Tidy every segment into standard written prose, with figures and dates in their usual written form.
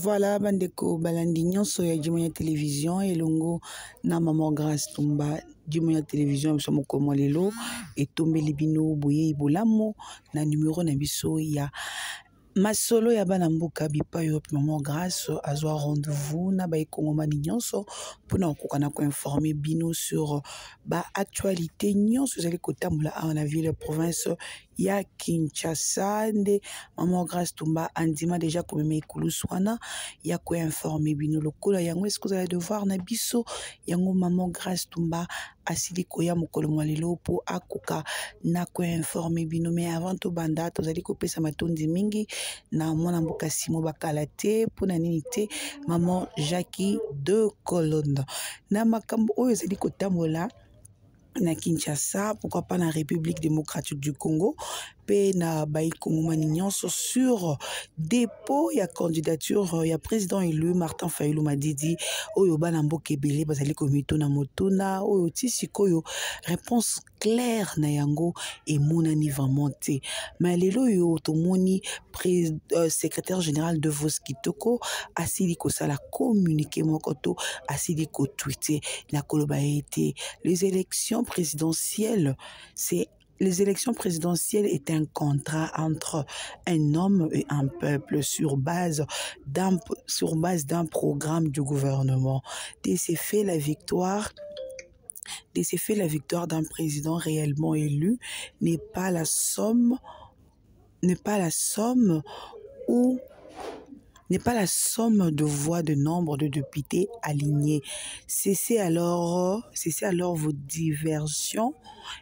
Voilà, bandeko balandi nyonso ya Jimonia télévision elongo na Maman Grâce Tumba Jimonia télévision biso mokomo lelo etombeli bino boye ibolamu na numéro na biso ya masolo ya bana mboka bipayo Maman Grâce azwa rendez-vous na ba ekongomani nyonso pona okokana ko informer bino sur ba actualité nyonso zali kotambola na ville province ya Kinshasa nde Maman Grâce Tumba andima déjà komema ikulusu wana ya ko informer bino lokola yango est-ce que vous allez devoir na biso yango Maman Grâce Tumba asili koya mokolo mwa lelo po akoka na ko informer bino mais avant to banda tozali kopesa matondi mingi na mwana mboka Simo bakala te pona nini te Maman Jackie de Colonne na makambo oyo ezali kotambola na Kinshasa, pourquoi pas na République démocratique du Congo, pe na baï Kongomani nyonso sur dépôt ya candidature ya président élu Martin Fayulu Madidi oyo bana mboka ebele bazali komito na motuna oyo tisi koyo réponse claire na yango emonani vraiment te mais lelo yo tomoni secrétaire général de Vos Kitoko asili kosala communiqué mokoto asili ko tweeter na koloba été les élections présidentielles les élections présidentielles est un contrat entre un homme et un peuple sur base d'un programme du gouvernement. De ces faits, la victoire d'un président réellement élu n'est pas la somme de voix de nombre de députés alignés. Cessez alors vos diversions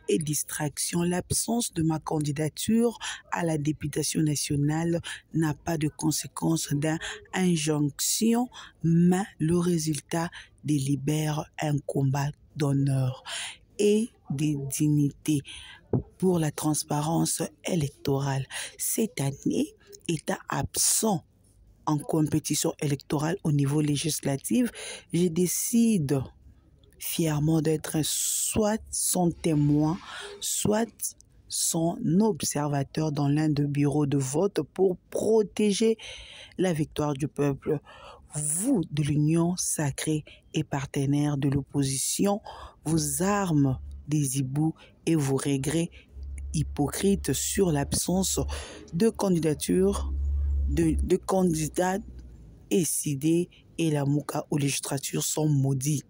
et distractions. L'absence de ma candidature à la députation nationale n'a pas de conséquence d'injonction, mais le résultat délibère un combat d'honneur et de dignité pour la transparence électorale. Cette année, État absent en compétition électorale au niveau législatif, je décide fièrement d'être soit son témoin, soit son observateur dans l'un des bureaux de vote pour protéger la victoire du peuple. Vous de l'Union sacrée et partenaire de l'opposition, vos armes des hiboux et vos regrets hypocrites sur l'absence de candidature de candidats décidés et la mouka aux législatures sont maudits.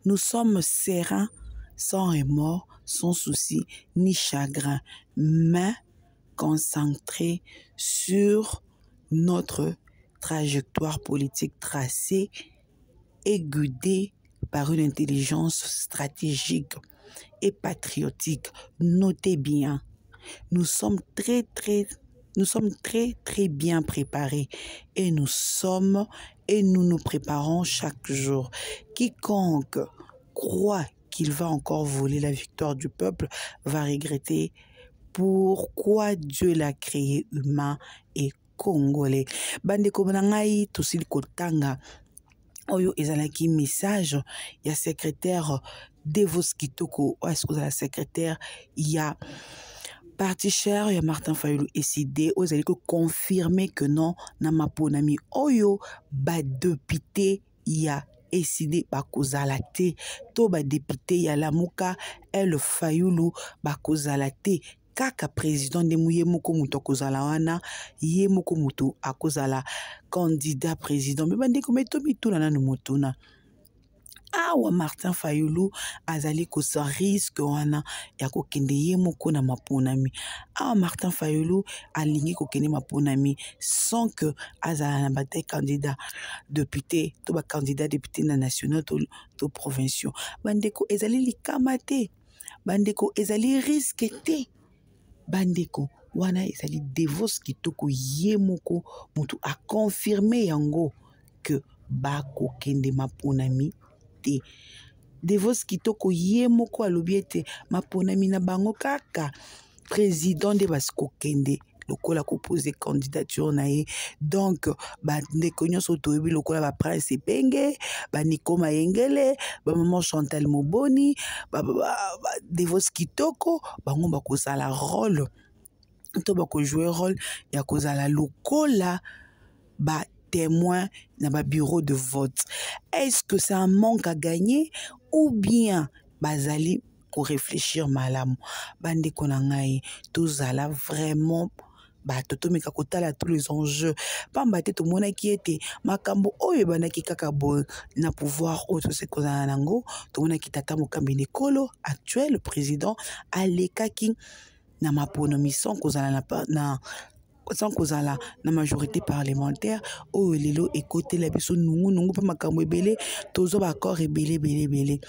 Nous sommes sereins, sans remords, sans souci ni chagrin, mais concentrés sur notre trajectoire politique tracée et guidée par une intelligence stratégique et patriotique. Notez bien, nous sommes très bien préparés et nous nous préparons chaque jour. Quiconque croit qu'il va encore voler la victoire du peuple va regretter pourquoi Dieu l'a créé humain et congolais. Bande kobanangai tosili kotanga oyo ezalaki message ya secrétaire de Vos Kitoko est-ce que la secrétaire ya parti cher ya Martin Fayulu décidé aux allez confirmer que non na maponami oyo ba député ya décidé bakozala te to ba député ya lamuka el Fayulu bakozala te kaka président de mouye moko muto kozala wana ye moko muto akozala candidat président mais bande ko meto mituna na motuna awa Martin Fayulu azali kosa risque wana ya kokende ye moko na maponami awa Martin Fayulu alingi kokende maponami sans que azala na bataille candidat député to ba candidat député na national to provinciaux bandeko ezali likama te bandeko ezali risque te bandeko wana ezali Vos Kitoko ye moko mutu a confirmé yango que bako kende maponami Vos Kitoko ye moko alobi ete maponami na bango kaka président de basko kende lokola ko poser candidature na ye donc ba ndeko nyonso toyebi lokola ba Prince Ebenge ba Nico Mayengele ba Maman Chantal Moboni de Vos Kitoko bango bakozala rôle to bako jouer rôle ya kozala lokola ba témoins dans le bureau de vote. Est-ce que c'est un manque à gagner ou bien bazali pour réfléchir malamu? Bande konangai, tous là vraiment totomika kotala tous les enjeux. Pamba te tomona ki ete makambo oyo banaki kaka boy na pouvoir autre se kozana nango. Tomona ki tata Mokambi Nekolo, actuel le président alekaki na maponomison kozala na sans kozala na majorité parlementaire oyo lelo ekote la biso nungu pa makambo ebele tozo ba accord ebele.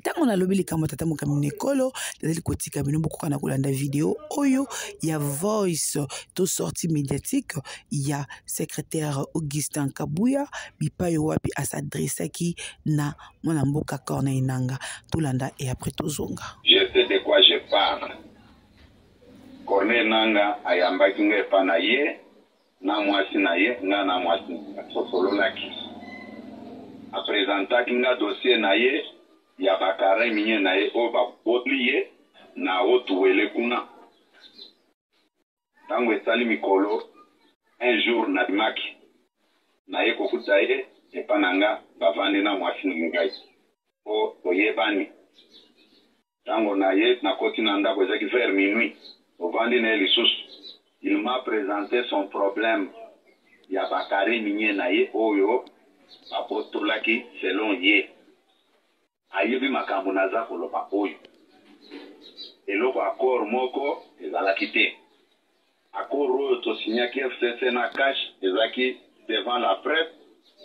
Tango na lobi likambo tata Mokambi Nekolo tazali kotika bino bokoka na kolanda vidéo oyo ya voice to sortie médiatique ya secrétaire Augustin Kabouya bipayo wapi asadressaki na mwana mboka Corneille Nangaa tolanda et après tozonga. Je sais de quoi je parle. Corneille Nangaa ayambaki nga epa na ye na mwasi na ye nga na mwasi sosololaki apresentaki nga dossier na ye ya bakare minye na ye o babotli ye na otuwele kuna tango esali mikolo un jour na dimaki na ye kokuta ye epa na nga bavandi na mwasi ngai o oyebani tango na ye nakoti na ndako ezaki vers minuit ovandi na ye lisusu il m'a présenté son problème ya bakare minye na ye oyo babotolaki selon ye ayebi makambo naza koloba oyo eloko accord moko ezalaki te accord oyo tosignaki FCC na cash ezalaki devant la presse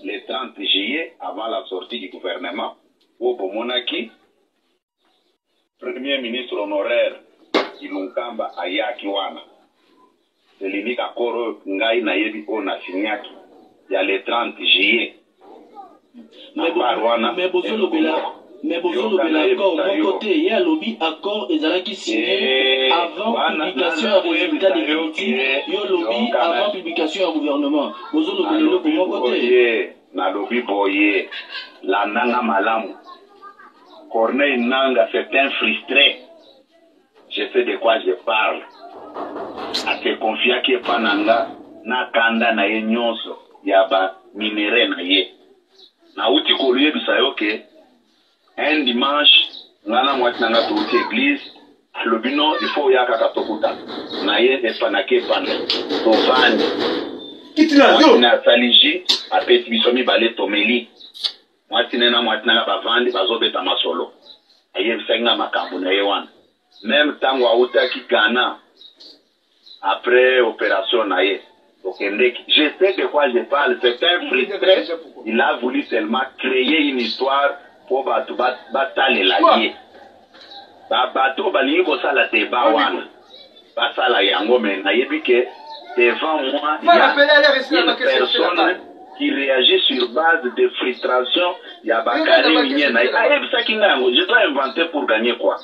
le 30 juillet avant la sortie du gouvernement oyo bomonaki premier ministre honoraire Ilunkamba ayaki wana c'est l'unique accord oyo ngai nayebi oyo nasignaki ya le 30 juillet mais bonjour l'accord mon côté il y a lobby accord ezalaki signé avant publication ya résultat définitif yo lobby avant publication ya gouvernement bonjour le mon côté na lobby boye la nanga malamu Corneille Nangaa c'est un frustré. Je sais de quoi je parle. A te confier qui est pananga na kanda na ye nyonso ya ba minere na ye. Na uti koluye bisayo ke un dimanche ngana mwati nanga tuuti église alobino il faut ya kaka tokuta na ye epanake pande to vandi kitina na saliji apeti bisomi bale tomeli mwati nena mwati nanga bavandi bazobeta masolo aye bisenga makambo na ye wana même tango autaki Ghana après opération na ye je sais de quoi je parle. C'est un frustré. Il a voulu seulement créer une histoire pour bataler la liée. Bato balingi kosala débat wana. Basala yango mais nayebi que devant moi il y a une personne qui réagit sur base de frustration. Il y a bakari minye na je dois inventer pour gagner quoi.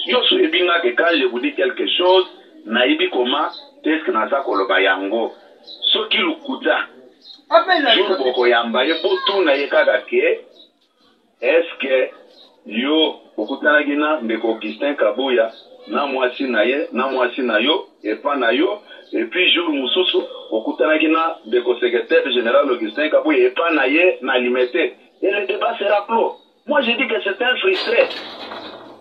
Yo souebinga que quand je vous dis quelque chose, nayebi comment est-ce que naza koloba yango. Soki lukuta jour boko yamba ye potuna ye kaka ke est-ce que yo okutana gina ndeko Augustin Kabouya na mwasi na ye na mwasi na yo epa na yo et puis jour mususu okutana gina ndeko secrétaire général Augustin Kabouya epa na ye na limité et le débat sera clos. Moi je dis que c'est un frustré,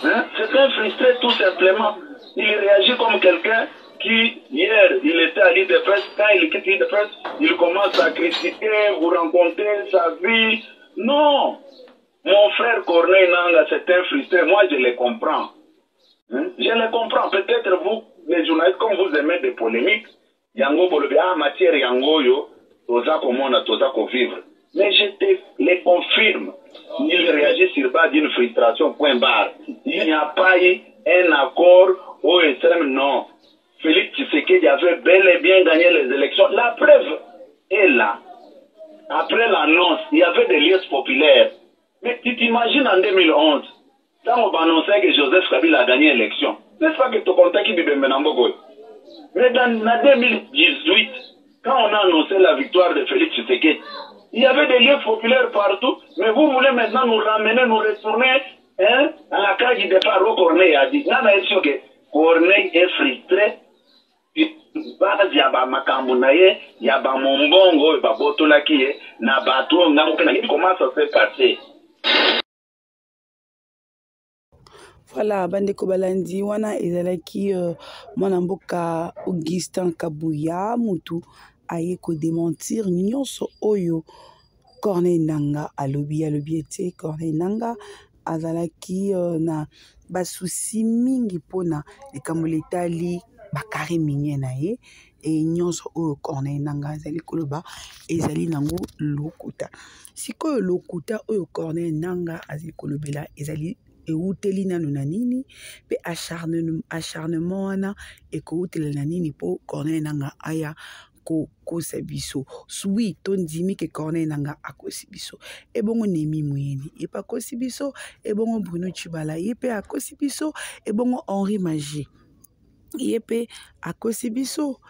hein? C'est un frustré tout simplement. Il réagit comme quelqu'un qui, hier, il était à l'île de presse, quand il quitte l'île de presse, il commence à critiquer, vous rencontrer, sa vie. Non! Mon frère Corneille Nangaa, c'est un frustré. Moi, je les comprends. Hein? Je les comprends. Peut-être vous, les journalistes, comme vous aimez des polémiques, yango bolobi, matière yango yo, toza komona, toza ko vivre. Mais je te les confirme. Il réagit sur base d'une frustration, point barre. Il n'y a pas eu un accord au extrême, non. Félix Tshisekedi avait bel et bien gagné les élections. La preuve est là. Après l'annonce, il y avait des liesses populaires. Mais tu t'imagines en 2011, quand on annonçait que Joseph Kabila a gagné l'élection, n'est-ce pas que tu contactes qui bibé Menambogo? Mais dans 2018, quand on a annoncé la victoire de Félix Tshisekedi, il y avait des liesses populaires partout, mais vous voulez maintenant nous ramener, nous retourner hein, à la case du départ où Corneille a dit. Non, mais est-ce que Corneille est frustré? base ya makambo na ye ya mombongo ba botolaki ye na bato na comment ça s'est passé. Voilà, bandeko balandi wana ezalaki mwana mboka Augustin Kabuya mutu aye ko démentir nyonso oyo Corneille Nangaa alobi ete Corneille Nangaa azalaki na basusi mingi pona likambo letali bakare minye na ye e nyonso oyo Corneille Nangaa azali koloba ezali nango lokuta. Sikoyo lokuta oyo Corneille Nangaa azali kolobela ezali euteli nanu na nini pe acharnement wana ekoutela na nini po Corneille Nangaa aya kokosa biso. Sui tondimi ke Corneille Nangaa akosi biso. Ebongo Nemi Muyeni yepe akosi biso, ebongo Bruno Tshibala yepe akosi biso, ebongo Henri Magie yepe akosi biso.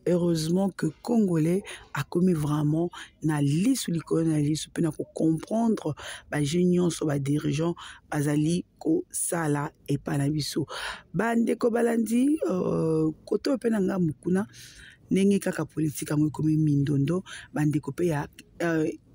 Heureusement que Congolais a commis vraiment na lisu likolo na lisu pe na ko comprendre ba génions so ba dirigeants bazali ko sala et pa na biso. Bandeko balandi koto pe na nga mukuna ndenge kaka politique yango ekomi mindondo bandeko pe ya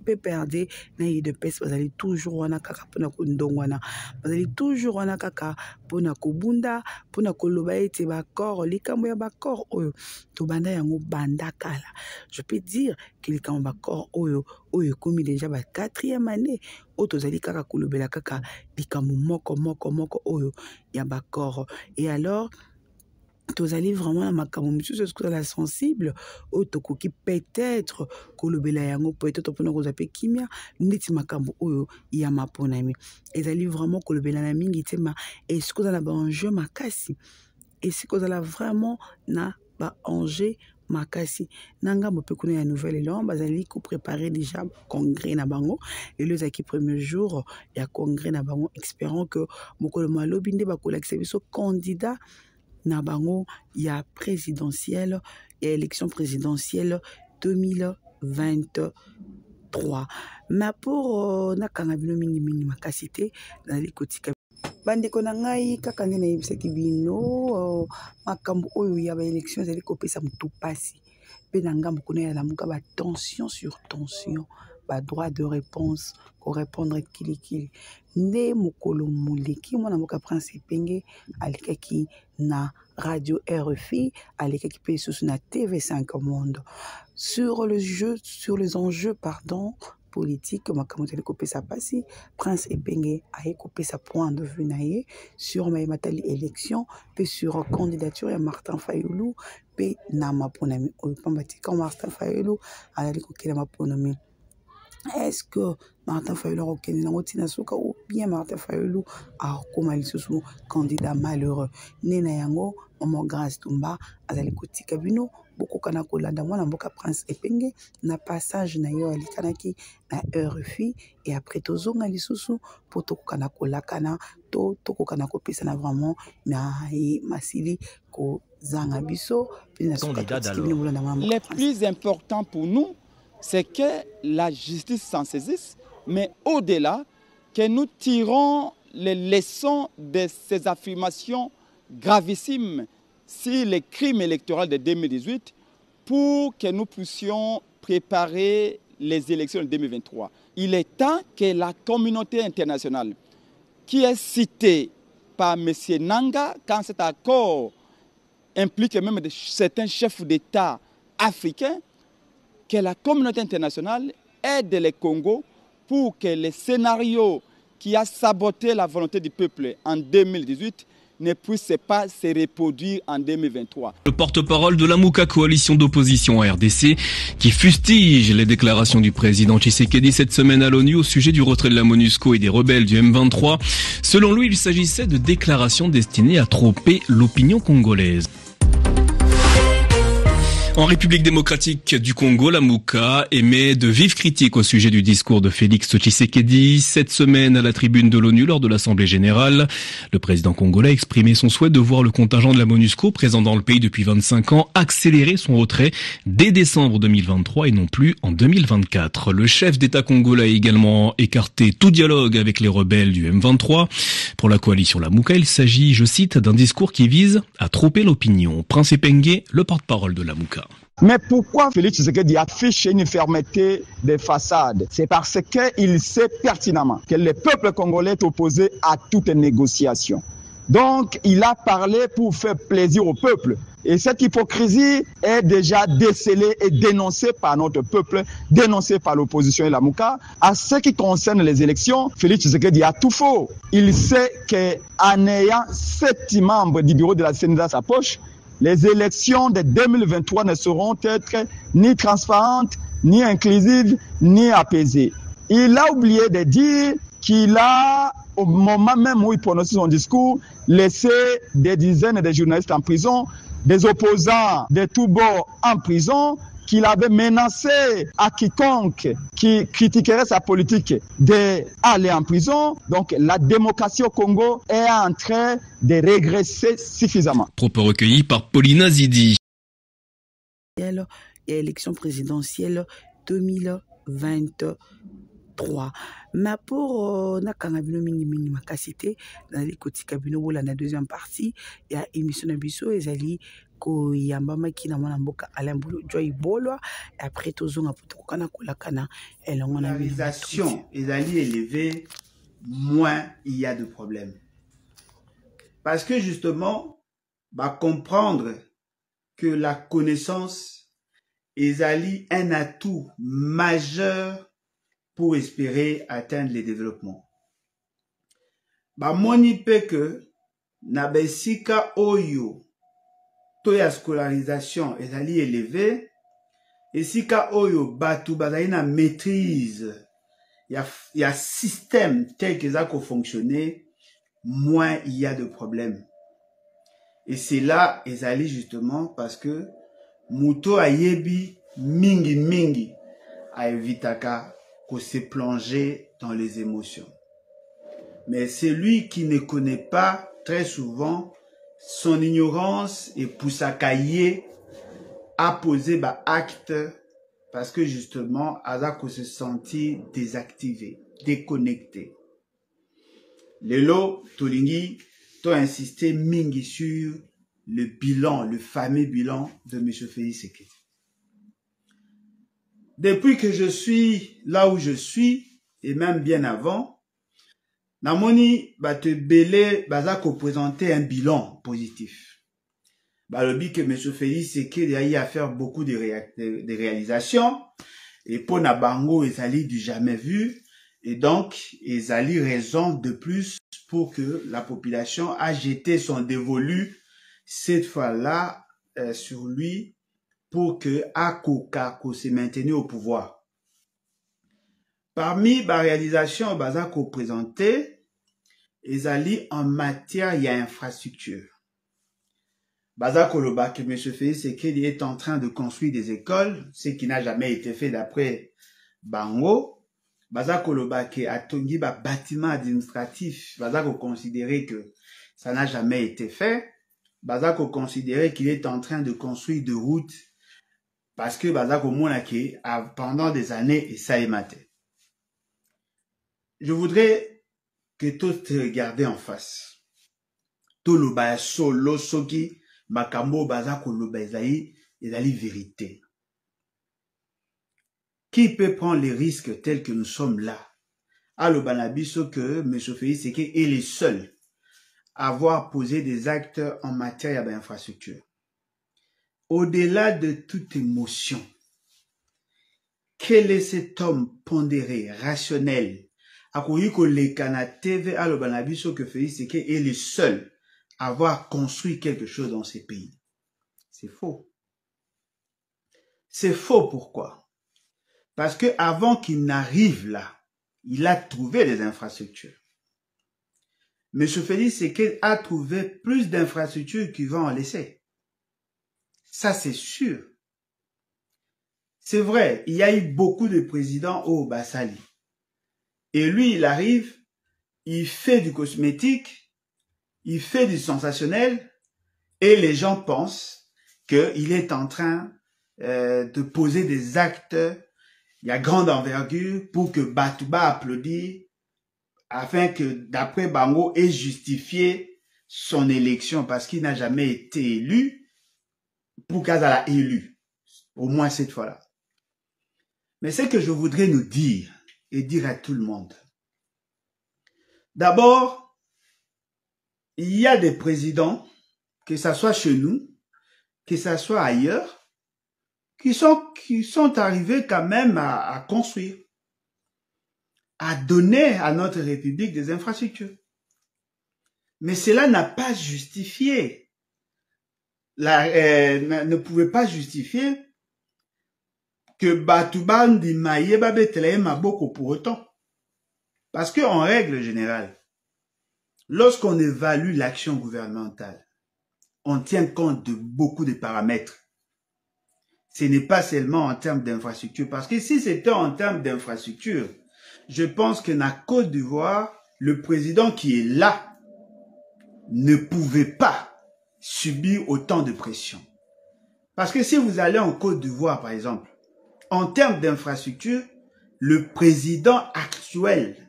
pe perdre na de pes bazali toujours wana kaka pona ko ndongwana bazali toujours wana kaka pona ko bunda pona ko loba ete ba corps likambo ya ba corps oyo to banda yango banda kala. Je peux dire que likambo ba corps oyo komi déjà ba 4e année oyo tozali kaka kolobela kaka likambo moko oyo ya ba corps. Et alors tozali vraiment na makambo misusu ezala sensible oyo tokoki peut-être kolobela yango peut-être mpona kozwa pe kimia ndeti makambo oyo ya maponami ezali vraiment kolobela na mingi te ma esiko ozala ba enjeu makasi esiko ozala vraiment na ba enjeu makasi na ngambo pe kuna ya Nouvelle-Élan bazali ko préparer déjà congrès na bango lelo ezaki premier jour ya congrès na bango espérons que mokolo malobi nde bakolakisa biso candidat na bango ya présidentielle et élection présidentielle 2023. Mais pour nakanga bino mingi makasi te nazali kotika bandeko na ngai kaka nde nayebisaki bino makambo oyo ya ba élection ezali kopesa mutu pasi pe na ngambo kuna ya lamuka ba tension sur tension ba droit de réponse ko répondre kilikili nde mokolo moleki mwana mboka Prince Epenge alikaki na radio RFI alikaki pe sous na TV5 Monde sur les enjeux politique makambo tali kopesa pasi Prince Epenge aye kopesa point de vue na ye sur matali élection pe sur candidature ya Martin Fayulu pe na maponami oyo pambati quand Martin Fayulu alali kokela maponami. Est-ce que Martin Fayulu a ou bien Martin Fayulu a sous candidat malheureux? Nena yango, Maman Grâce Tumba, azali kotika bino, beaucoup kana kolanda mwana mboka Prince Epenge, na passage na yo alikanaki na RFI, et après tozonga lisusu, po tokana kolakana, tokana kopesa na vraiment na masili ko zanga biso, le plus important pour nous, c'est que la justice s'en saisisse, mais au-delà, que nous tirons les leçons de ces affirmations gravissimes sur les crimes électoraux de 2018 pour que nous puissions préparer les élections de 2023. Il est temps que la communauté internationale, qui est citée par M. Nangaa, quand cet accord implique même certains chefs d'État africains, que la communauté internationale aide les Congo pour que le scénario qui a saboté la volonté du peuple en 2018 ne puisse pas se reproduire en 2023. Le porte-parole de la Mouka coalition d'opposition à RDC qui fustige les déclarations du président Tshisekedi cette semaine à l'ONU au sujet du retrait de la MONUSCO et des rebelles du M23. Selon lui, il s'agissait de déclarations destinées à tromper l'opinion congolaise. En République démocratique du Congo, la Mouka émet de vives critiques au sujet du discours de Félix Tshisekedi cette semaine à la tribune de l'ONU lors de l'Assemblée générale. Le président congolais a exprimé son souhait de voir le contingent de la MONUSCO, présent dans le pays depuis 25 ans, accélérer son retrait dès décembre 2023 et non plus en 2024. Le chef d'État congolais a également écarté tout dialogue avec les rebelles du M23. Pour la coalition La Mouka, il s'agit, je cite, d'un discours qui vise à tromper l'opinion. Prince Epengue, le porte-parole de La Mouka. Mais pourquoi Félix Tshisekedi affiche une fermeté des façades? C'est parce qu'il sait pertinemment que le peuple congolais est opposé à toute négociation. Donc, il a parlé pour faire plaisir au peuple. Et cette hypocrisie est déjà décelée et dénoncée par notre peuple, dénoncée par l'opposition et la Mouka. À ce qui concerne les élections, Félix Tshisekedi a tout faux. Il sait qu'en ayant 7 membres du bureau de la CENI dans sa poche, les élections de 2023 ne seront être ni transparentes, ni inclusives, ni apaisées. Il a oublié de dire qu'il a, au moment même où il prononçait son discours, laissé des dizaines de journalistes en prison, des opposants de tous bords en prison, qu'il avait menacé à quiconque qui critiquerait sa politique d'aller en prison. Donc la démocratie au Congo est en train de régresser suffisamment. Propos recueillis par Paulina Zidi. Il y a l'élection présidentielle 2023. Mais pour Nakangabino Mingi Makasite, dans les Kotikabino, la deuxième partie, il y a émission Nabiso et Zali. Ko yambama ki na mwana mboka Alain Bolo Joy Bolo après tozonga poto kana kolakana elongo na réalisation ezali élevé, moins il y a de problèmes. Parce que justement comprendre que la connaissance ezali un atout majeur pour espérer atteindre le développement. Moni pe que na besika oyo ya scolarisation ezali élevé et si ka oyo batu bazali na maîtrise ya système tel que ça ko fonctionner, moins il y a de problèmes. Et c'est là ezali justement parce que muto ayebi mingi a evitaka ko se plonger dans les émotions. Mais celui qui ne connaît pas très souvent, son ignorance et poussakaye a posé acte parce que justement Azako se sentit désactivé, déconnecté. Lelo Tolingi to insisté mingi sur le bilan, le fameux bilan de M. Félix Tshisekedi. Depuis que je suis là où je suis et même bien avant, Namoni te belé bazako présenter un bilan positif. Le but que M. Félix Tshisekedi a eu à faire beaucoup de réalisations et pour Nabango ezali du jamais vu et donc ezali raison de plus pour que la population a jeté son dévolu cette fois-là sur lui pour que Akokako se maintenir au pouvoir. Parmi les réalisations bazako présentées, ezali en matière d'infrastructure. Bazako loba que M. Félix Tshisekedi est en train de construire des écoles, ce qui n'a jamais été fait d'après Bango. Bazako loba que atongi bâtiment administratif, bazako considérer que ça n'a jamais été fait. Bazako considérer qu'il est en train de construire des routes parce que bazako mona que pendant des années et ça est maté. Je voudrais que tous te regardez en face. Tout le baya solo soki makambo bazako le bazaï et la vérité. Qui peut prendre les risques tels que nous sommes là? À le banabiso que M. Félix Tshisekedi est le seul à avoir posé des actes en matière d'infrastructure. Au-delà de toute émotion, quel est cet homme pondéré, rationnel? TV à l'Obanabiso que Félix Tshisekedi est le seul à avoir construit quelque chose dans ces pays. C'est faux. C'est faux pourquoi? Parce que avant qu'il n'arrive là, il a trouvé des infrastructures. M. Félix Tshisekedi a trouvé plus d'infrastructures qu'il va en laisser. Ça c'est sûr. C'est vrai, il y a eu beaucoup de présidents au Bassali. Et lui, il arrive, il fait du cosmétique, il fait du sensationnel, et les gens pensent qu'il est en train de poser des actes, il y a grande envergure, pour que Batouba applaudisse, afin que, d'après Bango, ait justifié son élection, parce qu'il n'a jamais été élu, pour Kazala élu, au moins cette fois-là. Mais ce que je voudrais nous dire, et dire à tout le monde, d'abord, il y a des présidents, que ça soit chez nous, que ça soit ailleurs, qui sont arrivés quand même à construire, à donner à notre République des infrastructures. Mais cela n'a pas justifié, ne pouvait pas justifier que Batouba Ndimaye Babetele Maboko pour autant. Parce qu'en règle générale, lorsqu'on évalue l'action gouvernementale, on tient compte de beaucoup de paramètres. Ce n'est pas seulement en termes d'infrastructure. Parce que si c'était en termes d'infrastructure, je pense que dans Côte d'Ivoire, le président qui est là ne pouvait pas subir autant de pression. Parce que si vous allez en Côte d'Ivoire, par exemple, en termes d'infrastructure, le président actuel,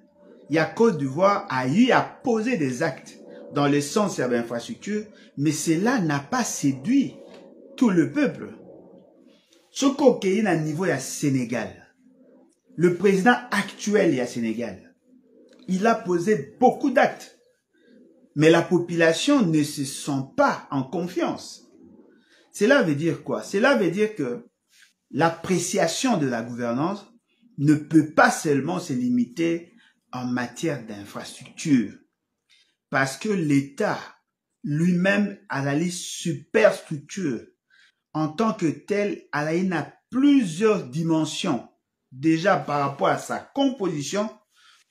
il y a Côte d'Ivoire, a eu à poser des actes dans le sens de l'infrastructure, mais cela n'a pas séduit tout le peuple. Ce qu'on a à niveau à Sénégal, le président actuel est à Sénégal, il a posé beaucoup d'actes, mais la population ne se sent pas en confiance. Cela veut dire quoi? Cela veut dire que l'appréciation de la gouvernance ne peut pas seulement se limiter en matière d'infrastructure. Parce que l'État lui-même a la liste superstructure. En tant que tel, il a plusieurs dimensions. Déjà par rapport à sa composition,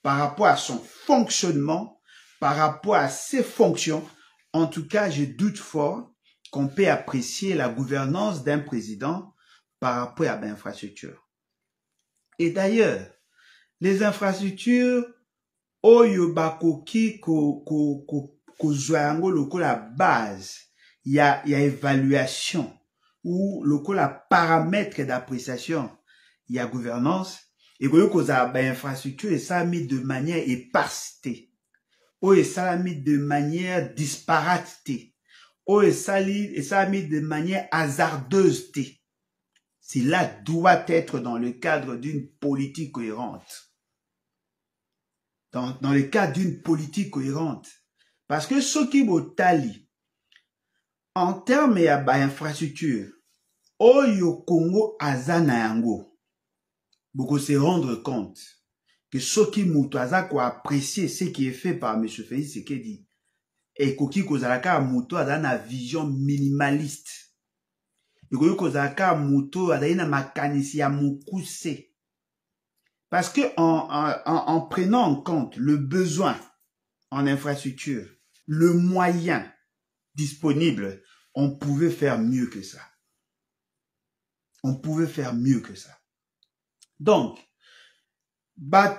par rapport à son fonctionnement, par rapport à ses fonctions. En tout cas, je doute fort qu'on peut apprécier la gouvernance d'un président par rapport à l'infrastructure. Et d'ailleurs, les infrastructures, oyo bakoki kozwango lokola base, il y a évaluation ou lokola paramètre d'appréciation, il y a gouvernance, et koyo koza ba infrastructure et ça mis de manière éparsetée, ou et ça mis de manière disparate, ou et ça mis de manière hasardeuse. Cela doit être dans le cadre d'une politique cohérente. Dans le cadre d'une politique cohérente. Parce que ce qui botali, en termes d'infrastructure, Oyo Congo Azana Yango, beaucoup se rendre compte que ce qui moutoaza quoi apprécier ce qui est fait par M. Félix Tshisekedi et Koki Kozalaka Mouto Azana vision minimaliste. Parce que en prenant en compte le besoin en infrastructure, le moyen disponible, on pouvait faire mieux que ça. On pouvait faire mieux que ça. Donc,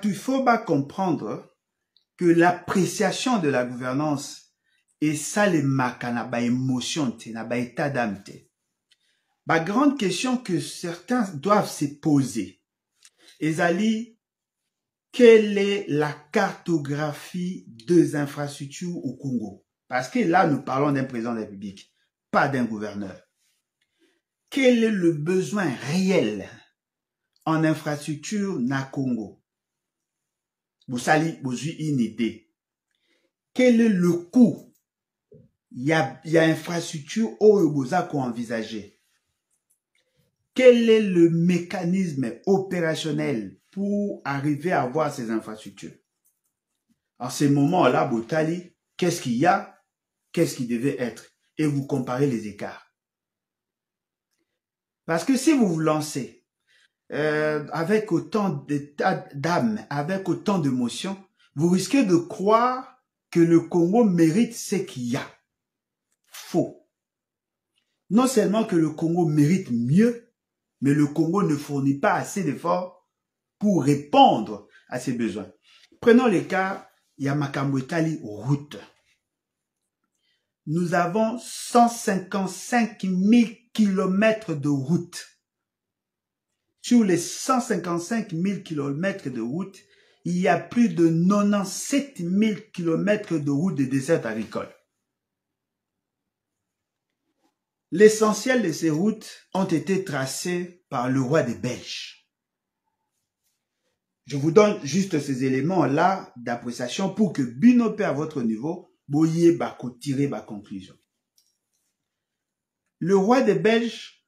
il faut comprendre que l'appréciation de la gouvernance est ça les makana ba émotion na ba état d'âme. La grande question que certains doivent se poser, Ezali, quelle est la cartographie des infrastructures au Congo? Parce que là, nous parlons d'un président de la République, pas d'un gouverneur. Quel est le besoin réel en infrastructure na Congo? Vous avez une idée. Quel est le coût? Il y a infrastructure au Boza qu'on envisager. Quel est le mécanisme opérationnel pour arriver à avoir ces infrastructures? En ce moment-là, Botali, qu'est-ce qu'il y a? Qu'est-ce qui devait être? Et vous comparez les écarts. Parce que si vous vous lancez avec autant d'âme, avec autant d'émotions, vous risquez de croire que le Congo mérite ce qu'il y a. Faux. Non seulement que le Congo mérite mieux, Mais le Congo ne fournit pas assez d'efforts pour répondre à ses besoins. Prenons le cas Yamakambo Etali route. Nous avons 155 000 kilomètres de route. Sur les 155 000 kilomètres de route, il y a plus de 97 000 kilomètres de route de dessert agricole. L'essentiel de ces routes ont été tracées par le roi des Belges. Je vous donne juste ces éléments-là d'appréciation pour que Binopé à votre niveau, boyez bako tirer ma conclusion. Le roi des Belges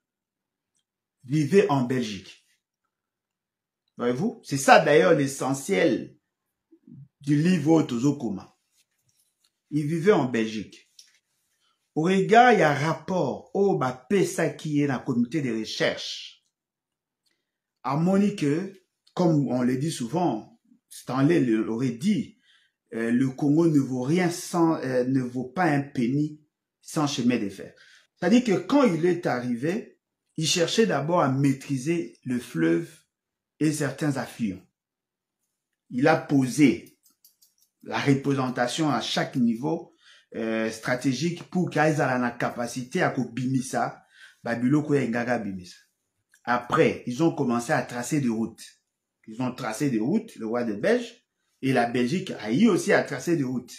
vivait en Belgique. Voyez-vous? C'est ça d'ailleurs l'essentiel du livre Tozokoma. Il vivait en Belgique. Au regard, il y a un rapport au PESA qui est dans le comité de recherche. À Monique, comme on le dit souvent, Stanley l'aurait dit, le Congo ne vaut rien sans, ne vaut pas un penny sans chemin de fer. C'est-à-dire que quand il est arrivé, il cherchait d'abord à maîtriser le fleuve et certains affluents. Il a posé la représentation à chaque niveau stratégique pour qu'ils aient la capacité à bimisa, babiloko et ngaga bimisa. Après, ils ont commencé à tracer des routes. Ils ont tracé des routes, le roi des Belges, et la Belgique a eu aussi à tracer des routes.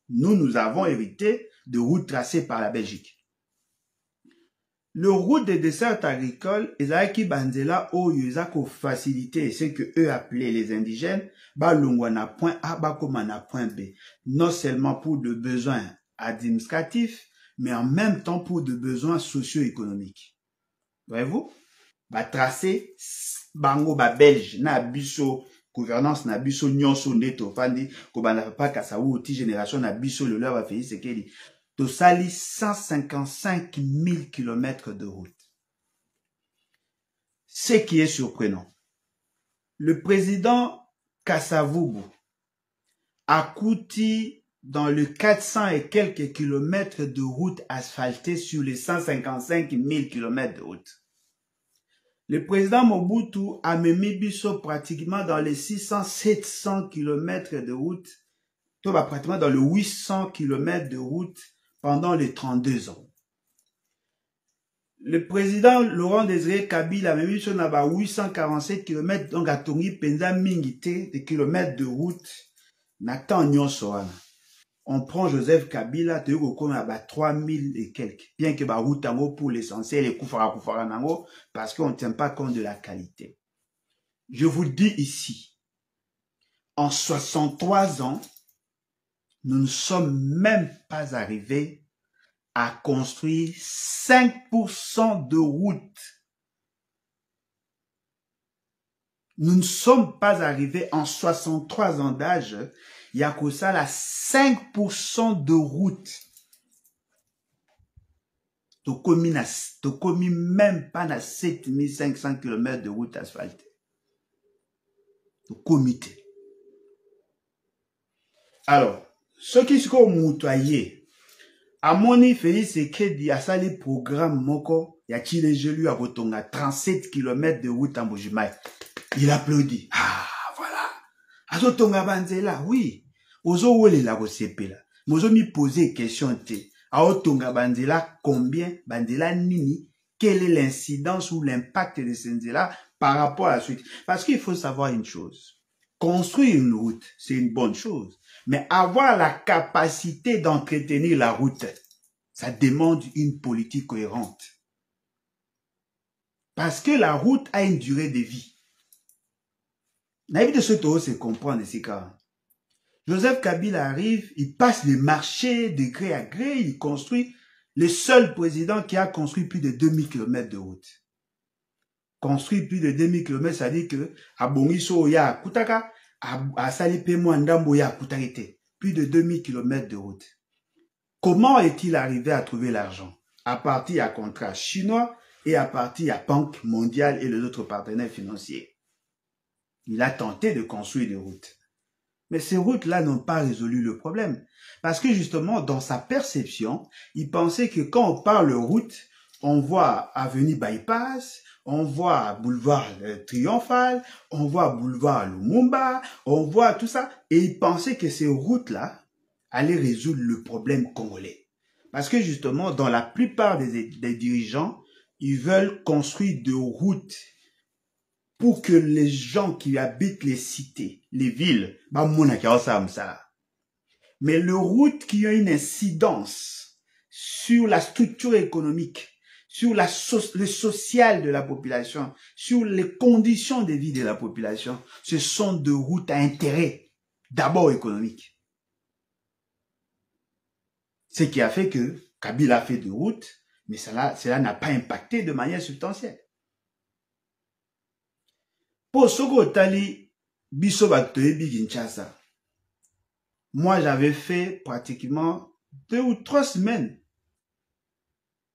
Nous avons hérité de routes tracées par la Belgique. Le route des desserts agricoles, ezaki banzela oyo ezako facilité ce que eux appelaient les indigènes, balongwana point A, bakomana point B. Non seulement pour de besoins administratifs, mais en même temps pour de besoins socio-économiques. Voyez-vous? Ba tracé bango ba belge na biso gouvernance na biso nyonso neto fandi ko bana pa kasa outi génération na biso le leur va faire ce qu'il dit. Tosali 155 000 kilomètres de route. Ce qui est surprenant, le président Kasavubu a coûté dans le 400 et quelques kilomètres de route asphaltée sur les 155 000 kilomètres de route. Le président Mobutu a mis biso pratiquement dans les 600-700 kilomètres de route, pratiquement dans le 800 kilomètres de route pendant les 32 ans. Le président Laurent Désiré Kabila a mis sur 847 km, donc à Tongi Penza Mingité, des kilomètres de route, n'attend Nyonsoana. On prend Joseph Kabila, tu as 3000 et quelques, bien que la route pour l'essentiel est koufara nango, parce qu'on ne tient pas compte de la qualité. Je vous dis ici, en 63 ans, nous ne sommes même pas arrivés à construire 5% de route. Nous ne sommes pas arrivés en 63 ans d'âge, il y a que ça là 5% de route. Tu commis même pas na 7500 km de route asphaltée. Tu comité. Alors, ce qui se fait moutoyer, à moni Félix Sekedi a sali programme moko, ya chile jelu a kotonga 37 km de route en Bojimai. Il applaudit. Ah, voilà. Azotonga banzela, oui. Ozo wole la kosepela. Mozo mi poser question te. Aotonga banzela combien, banzela nini, quelle est l'incidence ou l'impact de Senzela par rapport à la suite. Parce qu'il faut savoir une chose. Construire une route, c'est une bonne chose. Mais avoir la capacité d'entretenir la route, ça demande une politique cohérente. Parce que la route a une durée de vie. L'avis de ce taux, c'est comprendre ici car Joseph Kabila arrive, il passe les marchés de gré à gré, il construit le seul président qui a construit plus de 2000 km de route. Construit plus de 2000 km, ça dit que à Bongiso ya Kutaka, à Salipe Mwandambo ya Kutarite, plus de 2000 km de route. Comment est-il arrivé à trouver l'argent? À partir à contrat chinois et à partir à Banque mondiale et les autres partenaires financiers. Il a tenté de construire des routes. Mais ces routes-là n'ont pas résolu le problème. Parce que justement, dans sa perception, il pensait que quand on parle route, on voit avenue Bypass, on voit boulevard Triomphal, on voit boulevard Lumumba, on voit tout ça. Et ils pensaient que ces routes-là allaient résoudre le problème congolais. Parce que justement, dans la plupart des dirigeants, ils veulent construire des routes pour que les gens qui habitent les cités, les villes, mais les routes qui ont une incidence sur la structure économique, sur le social de la population, sur les conditions de vie de la population, ce sont des routes à intérêt, d'abord économique. Ce qui a fait que Kabila a fait des routes, mais cela n'a pas impacté de manière substantielle. Pour Soko Tali, Biso Baktoebi Kinshasa, moi j'avais fait pratiquement 2 ou 3 semaines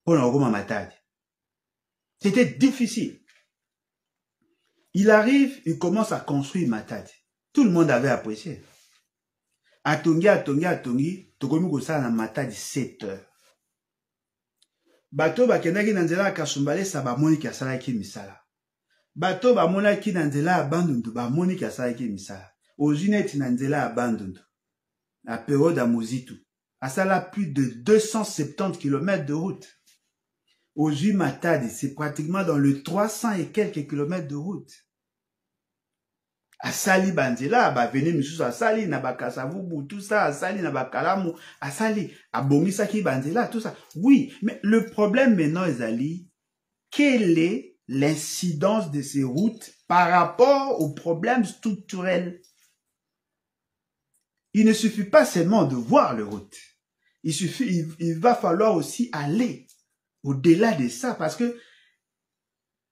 pour l'Oroma Matadi. C'était difficile. Il arrive, il commence à construire Matadi. Tout le monde avait apprécié. Atongi, Tokomi Kosa na Matadi 7 heures. Bato bakendaki na nzela Kasumbale sa bamoni kasalaki misala. Bato bamonaki na nzela abandundu bamoni kasalaki misala. Ojineti na nzela abandundu. La période à Mozitu. Asala plus de 270 km de route. Aujourd'hui, Matadi, c'est pratiquement dans le 300 et quelques kilomètres de route. Asali Banzela, veni Misusu Asali, Nabakasavubu, tout ça, Asali, Nabakalamu, Asali, Abomisaki Banzela, tout ça. Oui, mais le problème maintenant, Ezali, quelle est l'incidence de ces routes par rapport aux problèmes structurels? Il ne suffit pas seulement de voir les routes. Il va falloir aussi aller au-delà de ça, parce que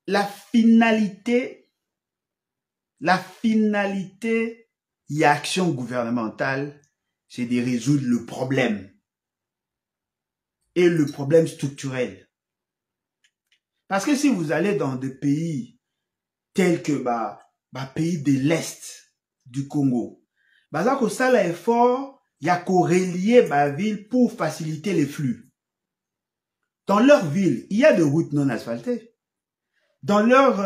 la finalité, il y a action gouvernementale, c'est de résoudre le problème. Et le problème structurel. Parce que si vous allez dans des pays tels que pays de l'Est du Congo, ça l'effort, il y a qu'au relier la ville pour faciliter les flux. Dans leur ville, il y a des routes non asphaltées. Dans leur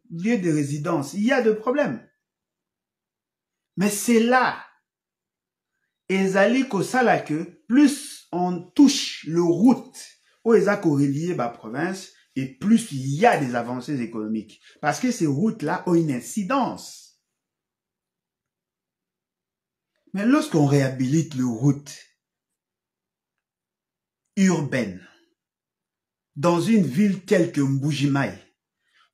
lieu de résidence, il y a des problèmes. Mais c'est là, ezali kosala que plus on touche le route où ezali relier la province, et plus il y a des avancées économiques. Parce que ces routes-là ont une incidence. Mais lorsqu'on réhabilite les routes urbaines, dans une ville telle que Mbujimaï,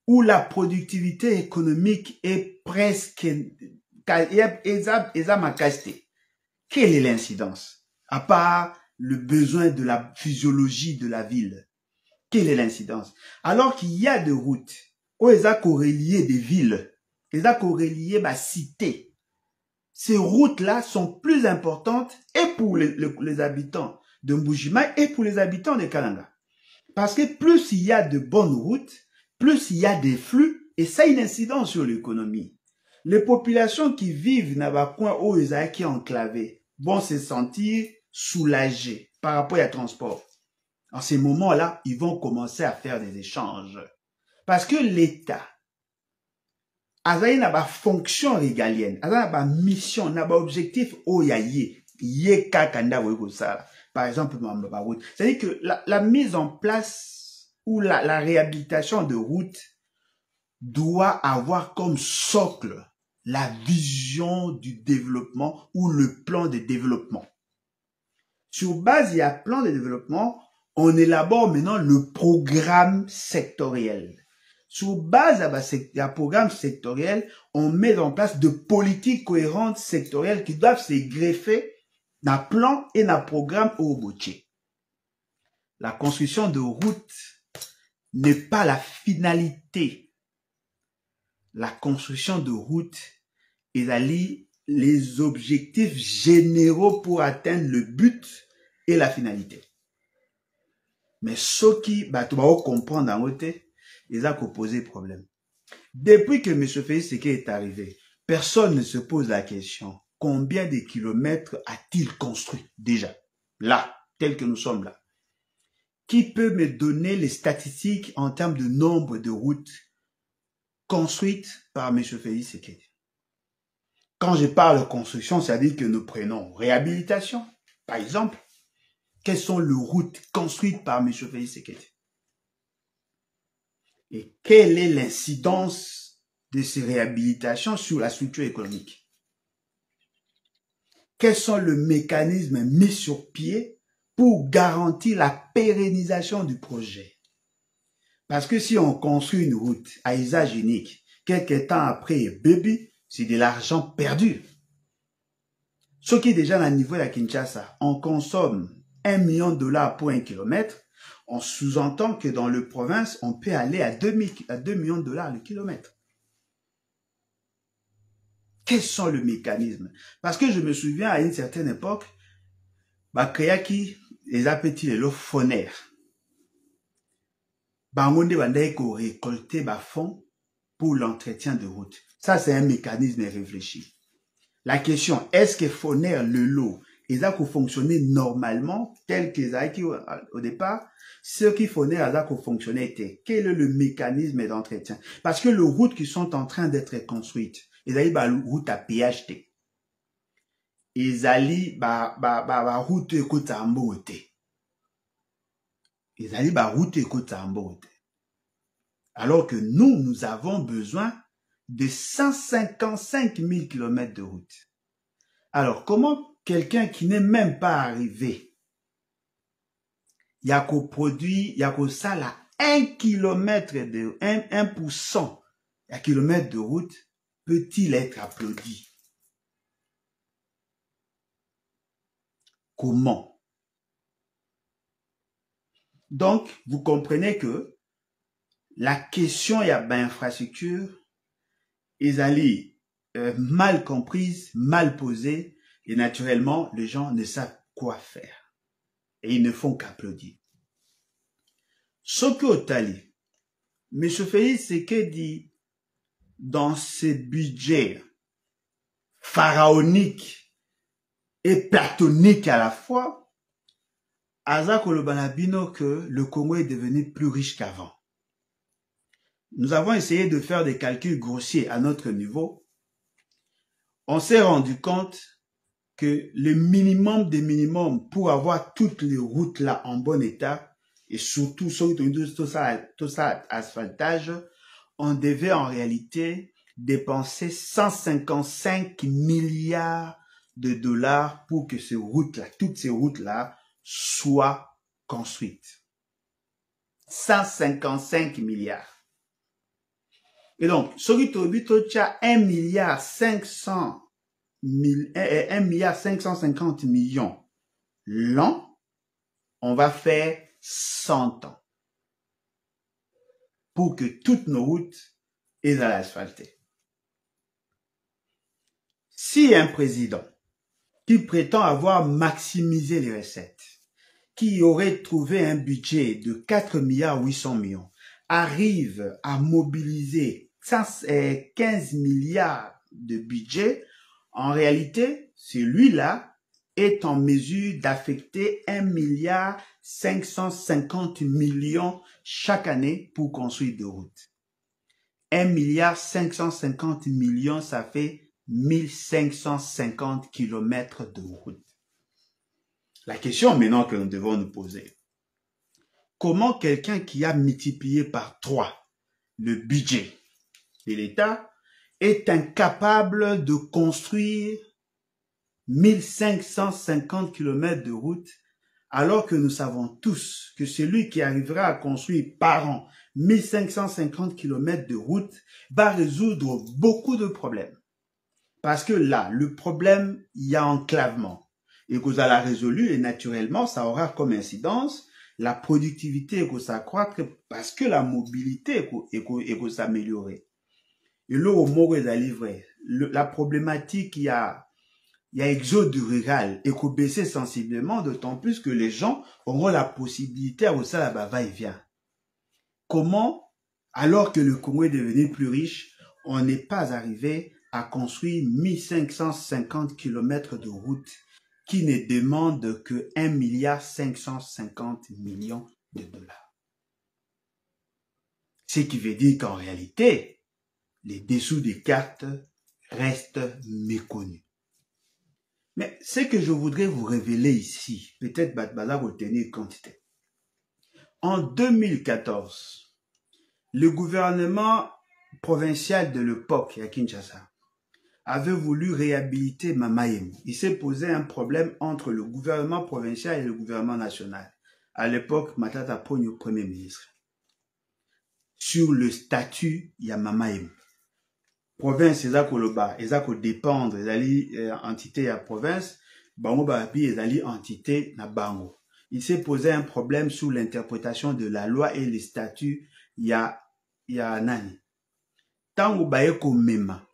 où la productivité économique est presque quelle est l'incidence? À part le besoin de la physiologie de la ville, quelle est l'incidence? Alors qu'il y a des routes où ils ont relié des villes, ils ont relié ma cité. Ces routes-là sont plus importantes et pour les habitants de Mbujimaï et pour les habitants de Kalanga. Parce que plus il y a de bonnes routes, plus il y a des flux, et ça a une incidence sur l'économie. Les populations qui vivent dans les coins où ils sont enclavés vont se sentir soulagées par rapport au transport. En ces moments-là, ils vont commencer à faire des échanges. Parce que l'État a une fonction régalienne, a une mission, a un objectif où il y a par exemple, c'est-à-dire que la mise en place ou la réhabilitation de routes doit avoir comme socle la vision du développement ou le plan de développement. Sur base, il y a plan de développement, on élabore maintenant le programme sectoriel. Sur base d'un programme sectoriel, on met en place de politiques cohérentes sectorielles qui doivent se greffer dans le plan et dans le programme au Boché. La construction de routes n'est pas la finalité. La construction de routes est les objectifs généraux pour atteindre le but et la finalité. Mais ce qui va comprendre dans le côté, ils ont posé problème. Depuis que M. Félix Tshisekedi est arrivé, personne ne se pose la question, combien de kilomètres a-t-il construit déjà? Là, tel que nous sommes là. Qui peut me donner les statistiques en termes de nombre de routes construites par M. Félix Tshisekedi? Quand je parle de construction, c'est-à-dire que nous prenons réhabilitation, par exemple. Quelles sont les routes construites par M. Félix Tshisekedi? Et quelle est l'incidence de ces réhabilitations sur la structure économique? Quels sont les mécanismes mis sur pied pour garantir la pérennisation du projet? Parce que si on construit une route à usage unique, quelques temps après, baby, c'est de l'argent perdu. Ce qui est déjà à niveau de la Kinshasa, on consomme $1 million pour 1 kilomètre. On sous-entend que dans le province, on peut aller à 2 millions de dollars le kilomètre. Quels sont les mécanismes? Parce que je me souviens à une certaine époque, Bakayaki, les appétits, les phonaires. Bangonde bandai ko récolter ba fonds pour l'entretien de route. Ça, c'est un mécanisme réfléchi. La question, est-ce que phonaire, le lot, ils ont fonctionné normalement, tel qu'ils ont au départ? Ce qui phonaire a fonctionné était, quel est le mécanisme d'entretien? Parce que les routes qui sont en train d'être construites, ils ont une route à PHT. Ils ont route écoute à Mbote. Ils ont route écoute à Mbote. Alors que nous avons besoin de 155 000 km de route. Alors, comment quelqu'un qui n'est même pas arrivé, il y a qu'au produit, il y a qu'au ça là, 1 km de, 1% à kilomètre de route, peut-il être applaudi? Comment? Donc, vous comprenez que la question, il y a bien infrastructure, ils allaient mal comprise, mal posée, et naturellement, les gens ne savent quoi faire. Et ils ne font qu'applaudir. Ce que Otali, M. Félix Tshisekedi, dans ce budget pharaonique et platonique à la fois, Aza Kolobanabino que le Congo est devenu plus riche qu'avant. Nous avons essayé de faire des calculs grossiers à notre niveau. On s'est rendu compte que le minimum des minimums pour avoir toutes les routes là en bon état, et surtout tout ça asphaltage, on devait en réalité dépenser 155 milliards de dollars pour que ces routes-là, toutes ces routes-là, soient construites. 155 milliards. Et donc, ce qui est 1 milliard 550 millions l'an, on va faire 100 ans pour que toutes nos routes aient à l'asphalter. Si un président qui prétend avoir maximisé les recettes, qui aurait trouvé un budget de 4 milliards 800 millions, arrive à mobiliser 15 milliards de budget, en réalité, celui-là est en mesure d'affecter 1 milliard 550 millions chaque année pour construire des routes. 1 milliard 550 millions, ça fait 1550 kilomètres de route. La question maintenant que nous devons nous poser, comment quelqu'un qui a multiplié par 3 le budget de l'État est incapable de construire 1550 km de route, alors que nous savons tous que celui qui arrivera à construire par an 1550 km de route va résoudre beaucoup de problèmes. Parce que là, le problème, il y a enclavement. Et que vous allez résolu, et naturellement, ça aura comme incidence la productivité que s'accroître parce que la mobilité est s'améliorer. Et là, au mot est livré. La problématique, il y a exode rural et qu'on baisse sensiblement, d'autant plus que les gens auront la possibilité à ça là-bas va-et-vient. Comment, alors que le Congo est devenu plus riche, on n'est pas arrivé à construire 1550 km de route qui ne demandent que 1 milliard 550 millions de dollars. Ce qui veut dire qu'en réalité, les dessous des cartes restent méconnus. Mais ce que je voudrais vous révéler ici, peut-être Batbala vous tenir quantité. En 2014, le gouvernement provincial de l'époque à Kinshasa avait voulu réhabiliter Mamaïmo. Il s'est posé un problème entre le gouvernement provincial et le gouvernement national. À l'époque, Matata Pogno, premier ministre. Sur le statut, il y a Mamaïmo. Province, ezako dépendre, ezali entité à province, bango bapi ezali entité na bango. Il s'est posé un problème sur l'interprétation de la loi et les statuts, ya nani. Tango baeko mema,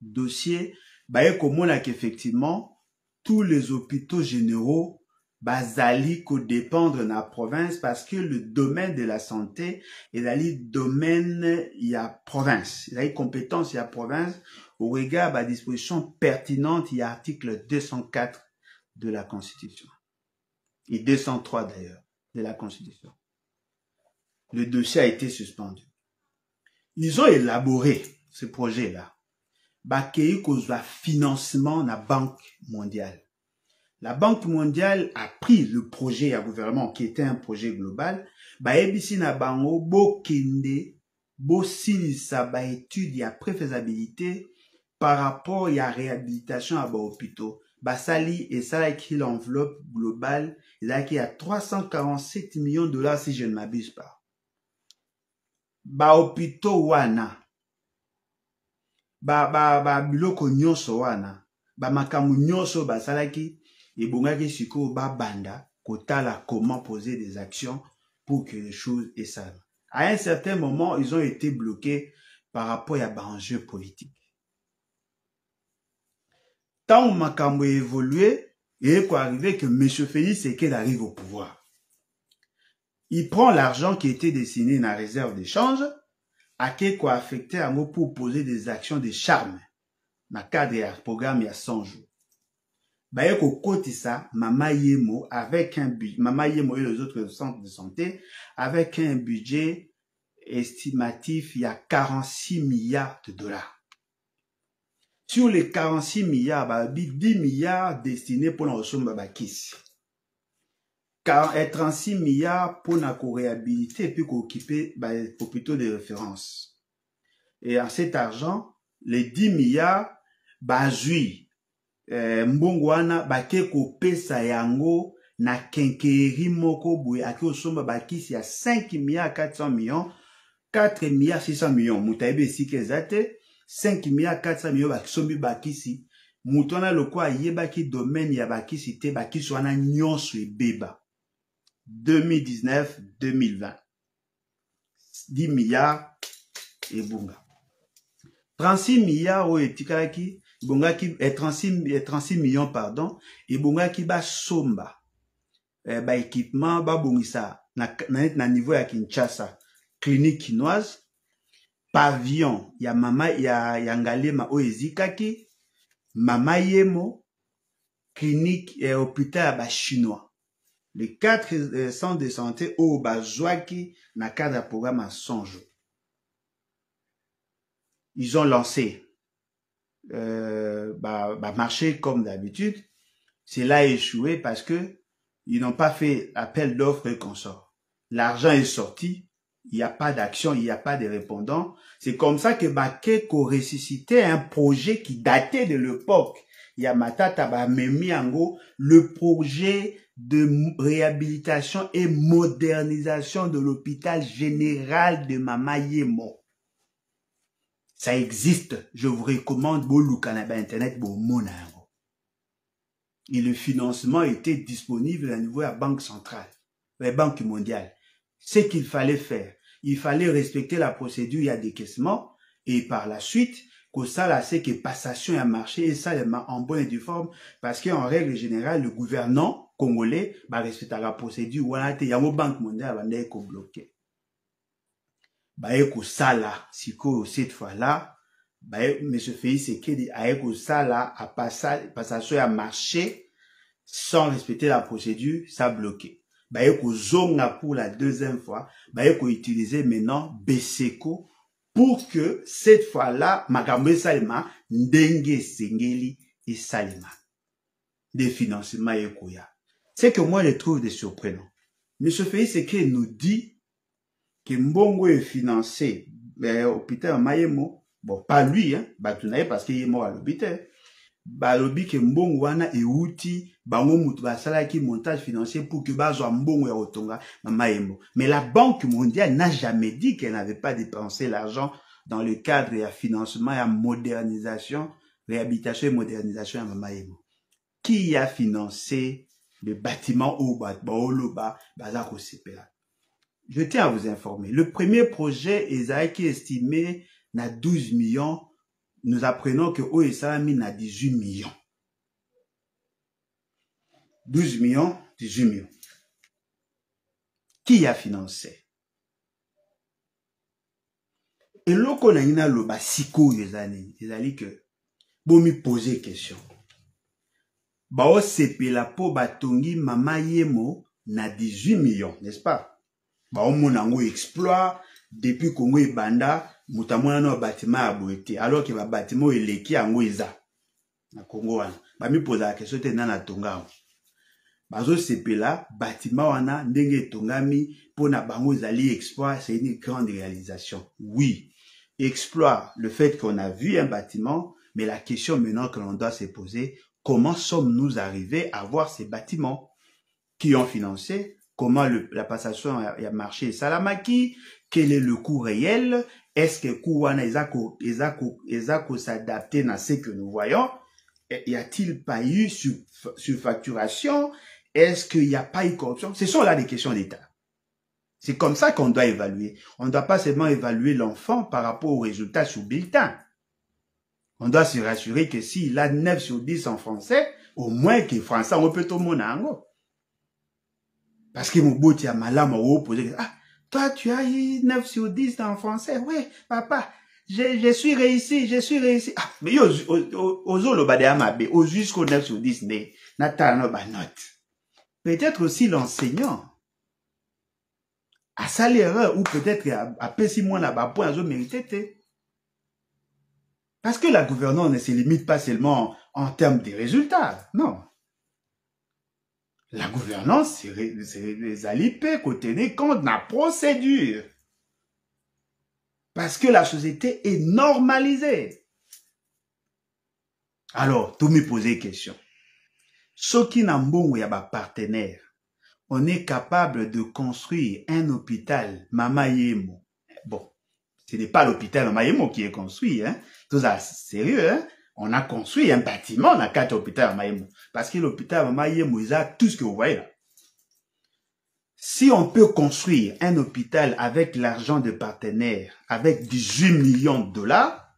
dossier, baeko mona qu'effectivement, tous les hôpitaux généraux, bazali ko dépendre na province parce que le domaine de la santé est le domaine il y a province, il y a compétence il y a province au regard à disposition pertinente il y a article 204 de la Constitution et 203 d'ailleurs de la Constitution. Le dossier a été suspendu. Ils ont élaboré ce projet-là. Bakei kozwa financement na Banque mondiale. La Banque mondiale a pris le projet à gouvernement qui était un projet global. Ba ebisi na bango bo kende bo silisa ba étude ya préfaisabilité par rapport à réhabilitation à ba hôpitaux. Ba sali et ça qui l'enveloppe globale, là qui a 347 millions de dollars si je ne m'abuse pas. Ba hôpitaux wana ba biloko nyonso wana ba makamu nyonso ba salaki et bongaki siko ba banda kotala comment poser des actions pour que les choses aient ça. À un certain moment, ils ont été bloqués par rapport à un enjeu politique. Tant que makambo évolué, il est arrivé que M. Félix Sekedi arrive au pouvoir. Il prend l'argent qui était destiné dans la réserve d'échange à quelque affecté à pour poser des actions de charme dans le cadre du programme il y a 100 jours. Bayeko Kotissa, Mamaïmo avec un budget, Mamaïmo et les autres centres de santé avec un budget estimatif il y a 46 milliards de dollars. Sur les 46 milliards, 10 milliards destinés pour la ressource Babakis. 36 milliards pour la réhabiliter et puis occuper les hôpitaux de référence. Et en cet argent, les 10 milliards, bazui. Mbongwana bake ko pesa yango na kenkeri moko boye aki osomba bakisi ya 5 milliards 400 millions 4 milliards 600 millions mutaibe sikezate 5 milliards 400 millions bakisombi bakisi mutona lokwa yebaki domaine ya bakisi te bakisi wana nyonso ebeba 2019-2020 10 milliards ebunga 36 milliards o etikalaki Bongaki 36 millions pardon et bongaki ba somba ba équipement ba bongisa na niveau ya Kinshasa clinique chinoise pavillon ya mama ya Ngalema oezikaki Mamaïmo clinique et hôpital ba chinois les 4 centres de santé au bazwaki na cadre de programme à 100 jours. Ils ont lancé marché comme d'habitude. Cela a échoué parce que ils n'ont pas fait appel d'offres et consorts. L'argent est sorti, il n'y a pas d'action, il n'y a pas de répondants. C'est comme ça que Bakeko ressuscitait un projet qui datait de l'époque. Yamatata Bamemi Ango, le projet de réhabilitation et modernisation de l'hôpital général de Mamaïmo. Ça existe, je vous recommande Bolou Canada Internet pour Monango. Et le financement était disponible à niveau de la Banque centrale, la Banque mondiale. Ce qu'il fallait faire, il fallait respecter la procédure, il y a décaissement, et par la suite, que ça là, c'est que passation a marché, et ça en bonne et due forme, parce qu'en règle générale, le gouvernement congolais va respecter la procédure, voilà, il y a une Banque mondiale, va être bloqué. Baeko sala siko cette fois-là monsieur Félix Sekedi aeko sala a passation à marché sans respecter la procédure, ça a bloqué. bayeko zonga pour la deuxième fois, bayeko utiliser maintenant Beseko pour que cette fois-là, makambo salima ndenge sengeli et salima. Des financements ekoya. C'est que moi je trouve des surprenants. Monsieur Félix Sekei nous dit que Mbongo est financé l'hôpital Mayemo, bon pas lui hein, batunaye parce qu'il est mort à l'hôpital. Balobi que Mbongo wana euti bango mutu basalaki montage financier pour que bazwa Mbongo ya otonga Mayemo. Mais la Banque mondiale n'a jamais dit qu'elle n'avait pas dépensé l'argent dans le cadre de financement et modernisation, réhabilitation et modernisation à Mayemo. Qui a financé le bâtiment au Baoloba Bazako Sepela? Je tiens à vous informer. Le premier projet est estimé à 12 millions. Nous apprenons que OSAMI n'a 18 millions. 12 millions, 18 millions. Qui a financé? Et loko na ina loba siko ezali que bomi poser question. Bao sepela po batongi mama yemo na 18 millions, n'est-ce pas? Bao monango exploit depuis Congo et Banda, mutamona no bâtiment a boité, alors que ba bâtiment eleki ango eza na Congo wana. Ba mi poser la question te na tonga. Bazo sepela bâtiment wana ndenge tongami pona bango ezali exploit, c'est une grande réalisation. Oui, exploit le fait qu'on a vu un bâtiment, mais la question maintenant que l'on doit se poser, comment sommes-nous arrivés à voir ces bâtiments? Qui ont financé? Comment la passation a marché? Salamaki? Quel est le coût réel? Est-ce que le coût Ezako s'adapter à ce que nous voyons? Y a-t-il pas eu surfacturation? Est-ce qu'il n'y a pas eu corruption? Ce sont là des questions d'État. C'est comme ça qu'on doit évaluer. On ne doit pas seulement évaluer l'enfant par rapport aux résultats sur bulletin. On doit se rassurer que s'il a 9 sur 10 en français, au moins qu'il français, on peut tout mon ango. Parce que mon beau tia malama ou poser, ah, toi tu as eu 9 sur 10 en français, oui, papa, je suis réussi, je suis réussi. Ah, mais yo, ozo lo bade amabe, au jusqu'au 9 sur 10, né, nata no ba note. Peut-être aussi l'enseignant a sa l'erreur, ou peut-être a pessi moins la bas point à zo mérité. Parce que la gouvernance ne se limite pas seulement en termes de résultats, non. La gouvernance, c'est les alipés qu'on tenait compte de la procédure. Parce que la société est normalisée. Alors, tout me poser question. Ce qui n'a pas partenaire, on est capable de construire un hôpital Mama Yemo. Bon, ce n'est pas l'hôpital Mama Yemo qui est construit, hein. Tout ça, sérieux, hein. On a construit un bâtiment dans 4 hôpitaux à Mayemo. Parce que l'hôpital à Mayemo, il a tout ce que vous voyez là. Si on peut construire un hôpital avec l'argent de partenaires, avec 18 millions de dollars,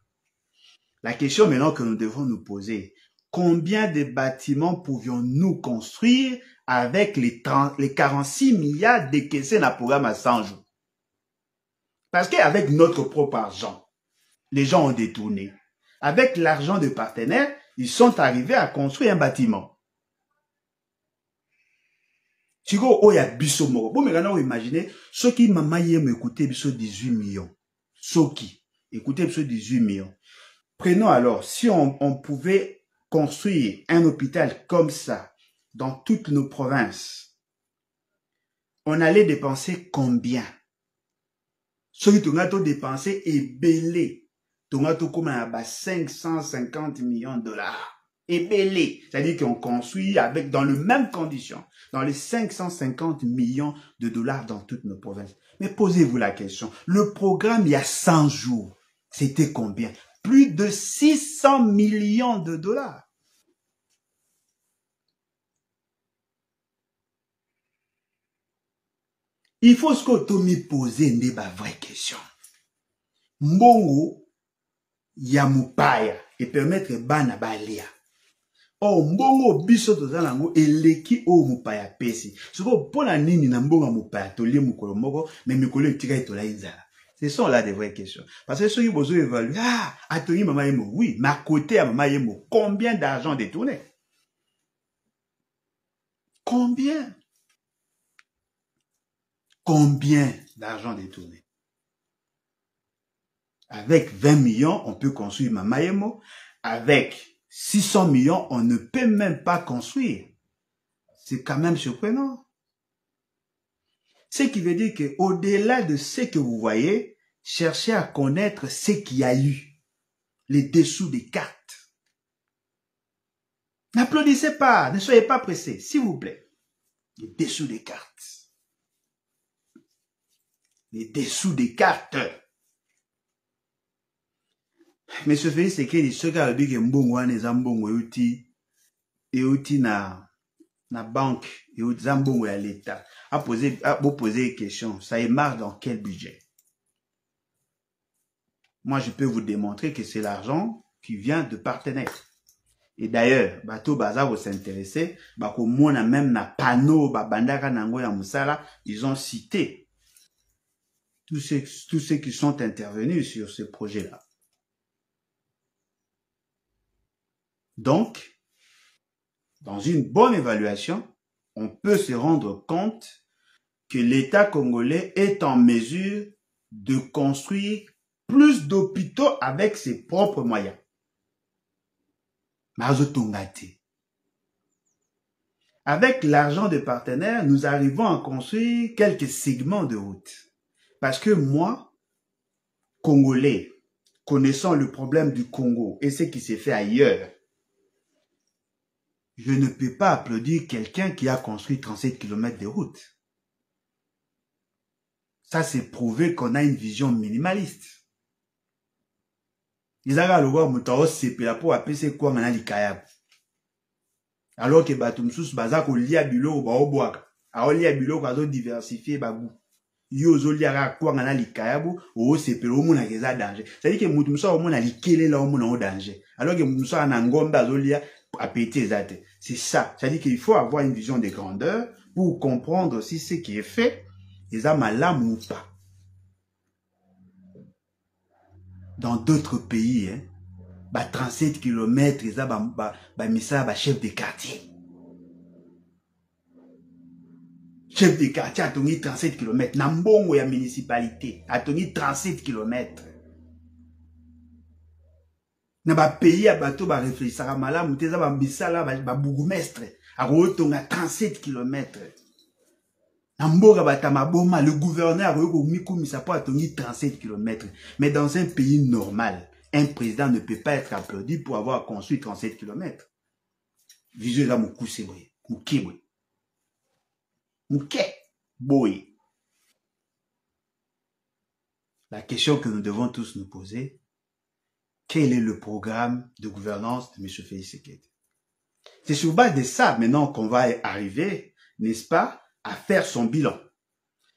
la question maintenant que nous devons nous poser, combien de bâtiments pouvions-nous construire avec les 46 milliards décaissés dans le programme à 100 jours? Parce qu'avec notre propre argent, les gens ont détourné. Avec l'argent de partenaires, ils sont arrivés à construire un bâtiment. Si vous avez biso moko, vous imaginez, ceux qui m'ont écouté biso 18 millions. Ceux qui écoutez biso 18 millions. Prenons alors, si on pouvait construire un hôpital comme ça dans toutes nos provinces, on allait dépenser combien? Ceux qui ont dépensé est belé. Tomato comme à 550 millions de dollars. Et belé. C'est-à-dire qu'on construit avec, dans les mêmes conditions, dans les 550 millions de dollars dans toutes nos provinces. Mais posez-vous la question. Le programme, il y a 100 jours, c'était combien? Plus de 600 millions de dollars. Il faut ce que tu me poses une vraie question. Mbongo, Yamupaya et permettre bana balia. Oh, mbongo biso tozalango eleki o mupaya pesi. Soko pona nini na mbongo mupaya tolie mukolo moko, mais mikolo etika etola inzala. Ce sont là des vraies questions. Parce que ceux qui besoin évaluer, ah, atoni mama yemo, oui, mais à côté à mama yemo, combien d'argent détourné? Combien? Combien d'argent détourné? Avec 20 millions, on peut construire Mamayemo. Avec 600 millions, on ne peut même pas construire. C'est quand même surprenant. Ce qui veut dire qu'au-delà de ce que vous voyez, cherchez à connaître ce qu'il y a eu. Les dessous des cartes. N'applaudissez pas, ne soyez pas pressés, s'il vous plaît. Les dessous des cartes. Les dessous des cartes. Monsieur Félix Tshisekedi, ce qu'a dit que mbongo ane zambongo euti na banque et zambongo ya l'État. Vous poser une question, ça émarre dans quel budget? Moi, je peux vous démontrer que c'est l'argent qui vient de partenaires. Et d'ailleurs, bateau baza vous s'intéresser, bako mona même na panneau bandaka nango ya musala, ils ont cité tous ceux qui sont intervenus sur ce projet-là. Donc, dans une bonne évaluation, on peut se rendre compte que l'État congolais est en mesure de construire plus d'hôpitaux avec ses propres moyens. Avec l'argent des partenaires, nous arrivons à construire quelques segments de route. Parce que moi, Congolais, connaissant le problème du Congo et ce qui s'est fait ailleurs, je ne peux pas applaudir quelqu'un qui a construit 37 km de route. Ça, c'est prouver qu'on a une vision minimaliste. Alors que Batumsus Bazako lia bilo ba obwaka. A lia bilo ka zo diversifier bagu. Yo zo lia ka kwa ngana likayabu o sepela o mona keza danger. C'est-à-dire que mutumsa o mona likele la o mona o danger. Alors que mutumsa na ngomba zo lia appétit zate. C'est ça. C'est-à-dire qu'il faut avoir une vision de grandeur pour comprendre si ce qui est fait est malam ou pas. Dans d'autres pays, hein, 37 km, ils ont chef de quartier. Chef de quartier a tenu 37 km. Nambongo ya municipalité a tenu 37 km. Na ba pays a bateau ba réfléchir à malam, teza ba bisala ba bourgmestre a rotonga 37 km. Namboga batamaboma, le gouverneur a mis a 37 km. Mais dans un pays normal, un président ne peut pas être applaudi pour avoir construit 37 km. Visuel là, mon c'est boy. Boy. La question que nous devons tous nous poser, quel est le programme de gouvernance de M. Félix Tshisekedi? C'est sur base de ça maintenant qu'on va arriver, n'est-ce pas, à faire son bilan.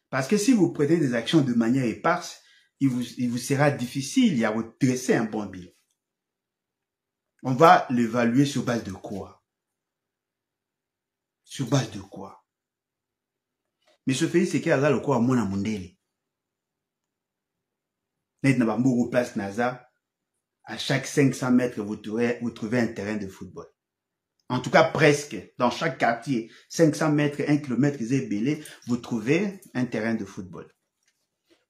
Parce que si vous prenez des actions de manière éparse, il vous sera difficile à redresser un bon bilan. On va l'évaluer sur base de quoi? Sur base de quoi? M. Félix Tshisekedi a le quoi à mon amondele. Net na bambogo place Naza, à chaque 500 mètres, vous trouvez un terrain de football. En tout cas, presque. Dans chaque quartier, 500 mètres, 1 km, vous trouvez un terrain de football.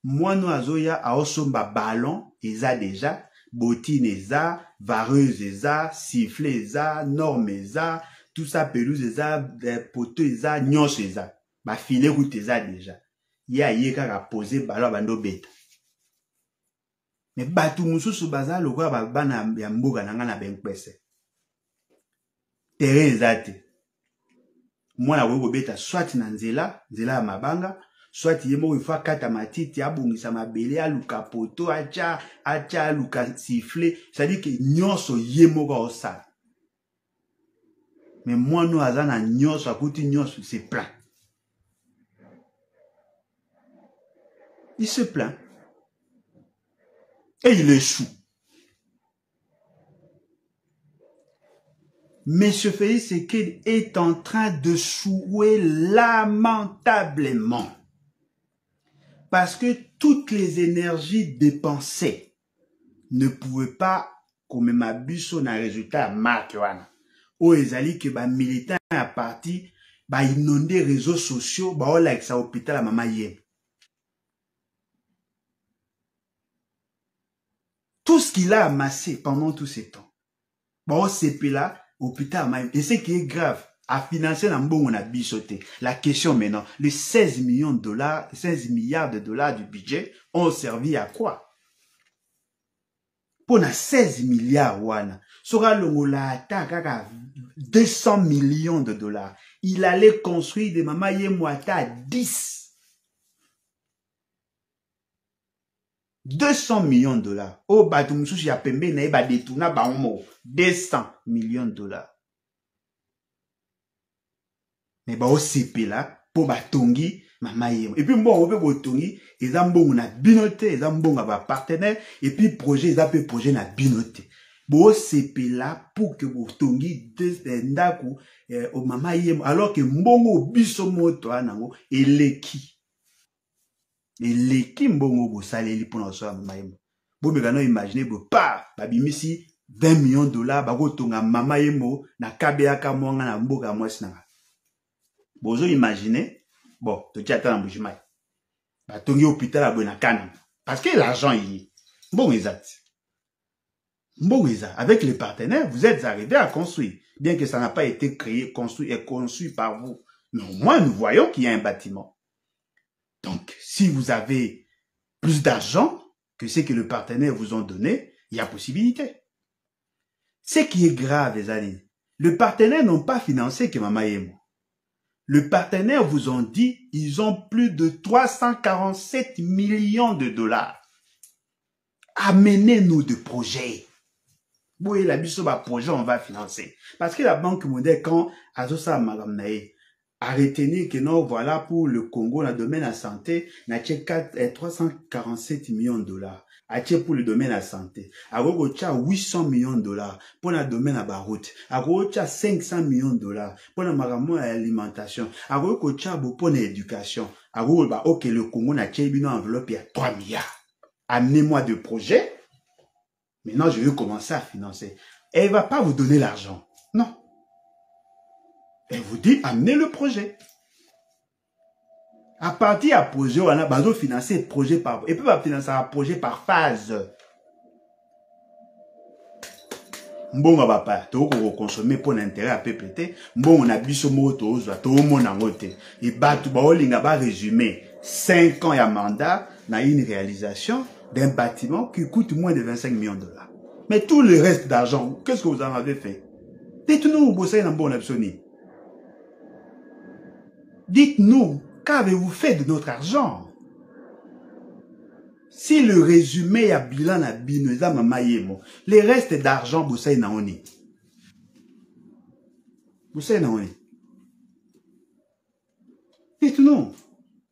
Moi, nous, azoya, a osomba ballon, eza déjà, bottine eza, vareuse eza, sifflet eza, norme eza, tout ça, pelouse eza, poteau eza, nyos eza. Ba filet route eza déjà. Ya yeka a posé ballon bando beta. Mais batu mususu baza, le roi bana yamboga nangana ben kwese. Terrain ezate. Moi na wego beta soit na nzela ya mabanga, soit yemo ifa kata matiti abungisa mabele aluka poto acha aluka sifflet, c'est-à-dire que nyonso yemo ka osala. Mais moi nous azana nyonso akuti nyonso c'est plein. Il se plaint. Et il échoue. Monsieur Félix Tshisekedi est en train de chouer lamentablement. Parce que toutes les énergies dépensées ne pouvaient pas, comme ma busso na résultat marque wana. O ezali que militants à parti, inonder réseaux sociaux, like ça hôpital à mama yé. Tout ce qu'il a amassé pendant tous ces temps. Bon, c'est là, hôpital même. Et ce qui est grave, à financer dans bon on a bichoté. La question maintenant, les 16 millions de dollars, 16 milliards de dollars du budget ont servi à quoi? Pour 16 milliards, wana. Sera la attaque à 200 millions de dollars. Il allait construire des mamaye moata à 10. 200 millions de dollars. Oh, batumsushi ya pembe na eba detuna ba omo. 200 millions de dollars. Mais ba OCP là, pour batongi, mamaye. Et puis bon, on peut botongi, ils ont bon na binoté, ils ont bon ba partenaire, et puis projet, ils ont projet na binoté. Bo OCP là, pour que botongi, ndaku, au mamaye, alors que mbongo biso moto anango, eleki. Et l'équipe mbongo bo saleli pour notre mamayemo. Bo megano imaginer bo pa babimisi 20 millions de dollars ba ko tonga mamayemo na kabeaka mwanga na mboka mwasi na. Bozo imaginer bon to tiata na mbujimai. Ba tongi hôpital a Bonakana parce que l'argent y bon exact. Bon exact avec les partenaires, vous êtes arrivés à construire bien que ça n'a pas été créé, construit et conçu par vous. Mais au moins nous voyons qu'il y a un bâtiment. Donc, si vous avez plus d'argent que ce que le partenaire vous ont donné, il y a possibilité. Ce qui est grave, les amis, le partenaire n'ont pas financé que Mama Yemo. Le partenaire vous ont dit, ils ont plus de 347 millions de dollars. Amenez-nous de projets. Oui, la bisoba projet, on va financer. Parce que la Banque mondiale, quand Azosa Magamnae, à retenir que non, voilà, pour le Congo, dans le domaine de la santé, n'a 347 millions de dollars. Pour le domaine de la santé. À 800 millions de dollars pour le domaine de la route. À 500 millions de dollars pour l'alimentation. À pour l'éducation. À ok, le Congo n'a une enveloppe, il y a 3 milliards. Amenez-moi de projets. Maintenant, je vais commencer à financer. Elle ne va pas vous donner l'argent. Non. Elle vous dit, amenez le projet. À partir du projet, on a besoin de financer projet par... Et puis, on va financer un projet par phase. Bon, on va pas. Tu vas consommer pour l'intérêt à PPT. Bon, on a biso moto, tout le monde en côté. Et bah, tu vas résumer 5 ans à mandat, dans une réalisation d'un bâtiment qui coûte moins de 25 millions de dollars. Mais tout le reste d'argent, qu'est-ce que vous en avez fait? Dites-nous, vous bossez dans bon absolu. Dites-nous, qu'avez-vous fait de notre argent? Si le résumé a bilan à binoza mamayemo, les restes d'argent, bossez naoni. Bossez naoni. Dites-nous.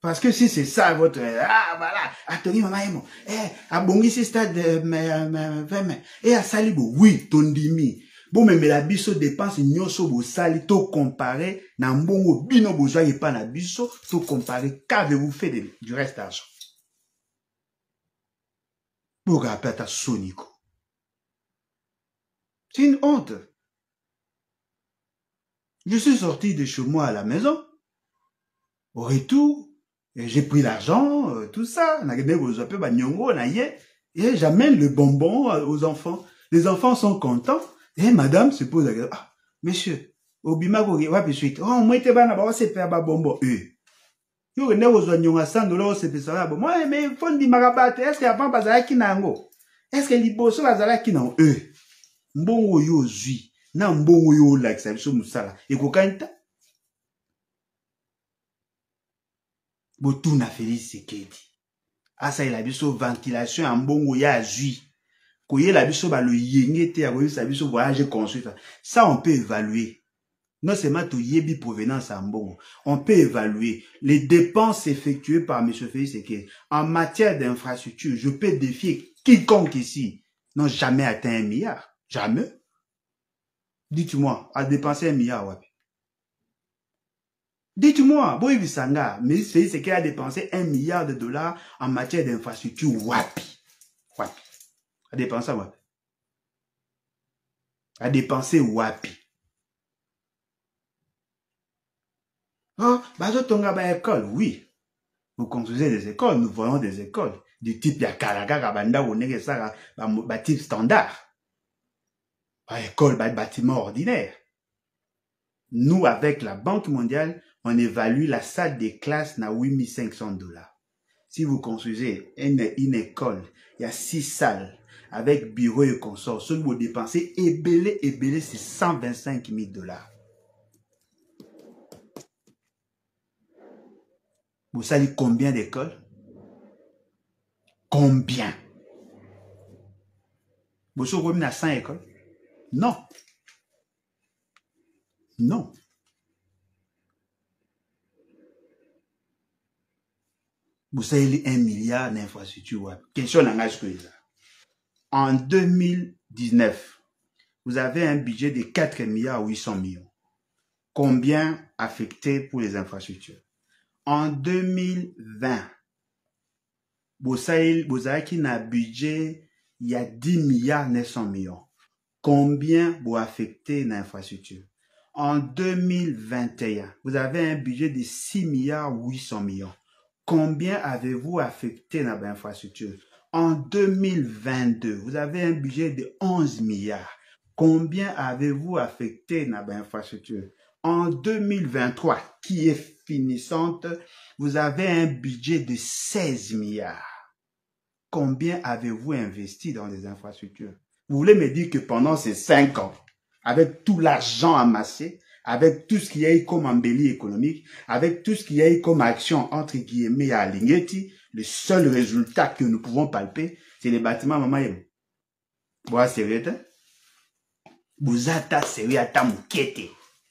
Parce que si c'est ça votre... Ah, voilà. Atoni mamayemo. À Bongisi stade, à Salibo. Oui, tondimi. Bon, mais la biso dépense nyoso bo sali to comparer na mbongo bino bozoa yepa na biso to comparer qu'avez-vous fait du reste d'argent. Pour rappeler ta sonico. C'est une honte. Je suis sorti de chez moi à la maison. Au retour, j'ai pris l'argent, tout ça. Et j'amène le bonbon aux enfants. Les enfants sont contents. Et madame se pose la question, ah, monsieur, obima ko wapi suite. Oh, moi te bana ba se faire ba bonbon. Yo ne ozwa nyonga $100 se pesa ba. Moi mais fondi marabate, est-ce que avant bazala kinango? Est-ce que liboso bazala kinango? Mbongo yo zui, na mbongo yo like ça biso musala. E ko kanta? Botuna Félix Sekedi. Asa il a biso ventilation en mbongo ya zui. Ça, on peut évaluer. Non seulement tout yebi provenance en bon. On peut évaluer les dépenses effectuées par M. Félix Sekedi. En matière d'infrastructure, je peux défier quiconque ici n'a jamais atteint 1 milliard. Jamais. Dites-moi, à dépenser 1 milliard, wapi. Dites-moi, Boy Bissanga, M. Félix Sekedi a dépensé 1 milliard de dollars en matière d'infrastructure, wapi. Wapi. À dépenser wapi. À dépenser wapi. Oh, bazo tonga ba école, oui. Vous construisez des écoles, nous voyons des écoles. du type ya kalaka banda onenge ça ba type standard ba école ba bâtiment ordinaire. Nous avec la Banque mondiale, on évalue la salle des classes na $8,500. Si vous construisez une école, il y a 6 salles avec bureau et consort, ce que vous dépensez ébélé c'est $125,000. Vous savez combien d'écoles? Combien? Vous savez combien à 100 écoles? Non. Non. Vous savez 1 milliard d'infrastructures. Question d'engagement que ça. En 2019, vous avez un budget de 4,8 milliards. Combien affecté pour les infrastructures? En 2020, vous avez un budget, il y a 10,9 milliards. Combien vous affectez dans l'infrastructure? En 2021, vous avez un budget de 6,8 milliards. Combien avez-vous affecté dans l'infrastructure? En 2022, vous avez un budget de 11 milliards. Combien avez-vous affecté dans l'infrastructure? En 2023, qui est finissante, vous avez un budget de 16 milliards. Combien avez-vous investi dans les infrastructures? Vous voulez me dire que pendant ces 5 ans, avec tout l'argent amassé, avec tout ce qu'il y a eu comme embellie économique, avec tout ce qu'il y a eu comme action entre guillemets à Lingeti, le seul résultat que nous pouvons palper, c'est les bâtiments Mamayem. Voilà, sérieux, vous êtes sérieux à ta mouquette.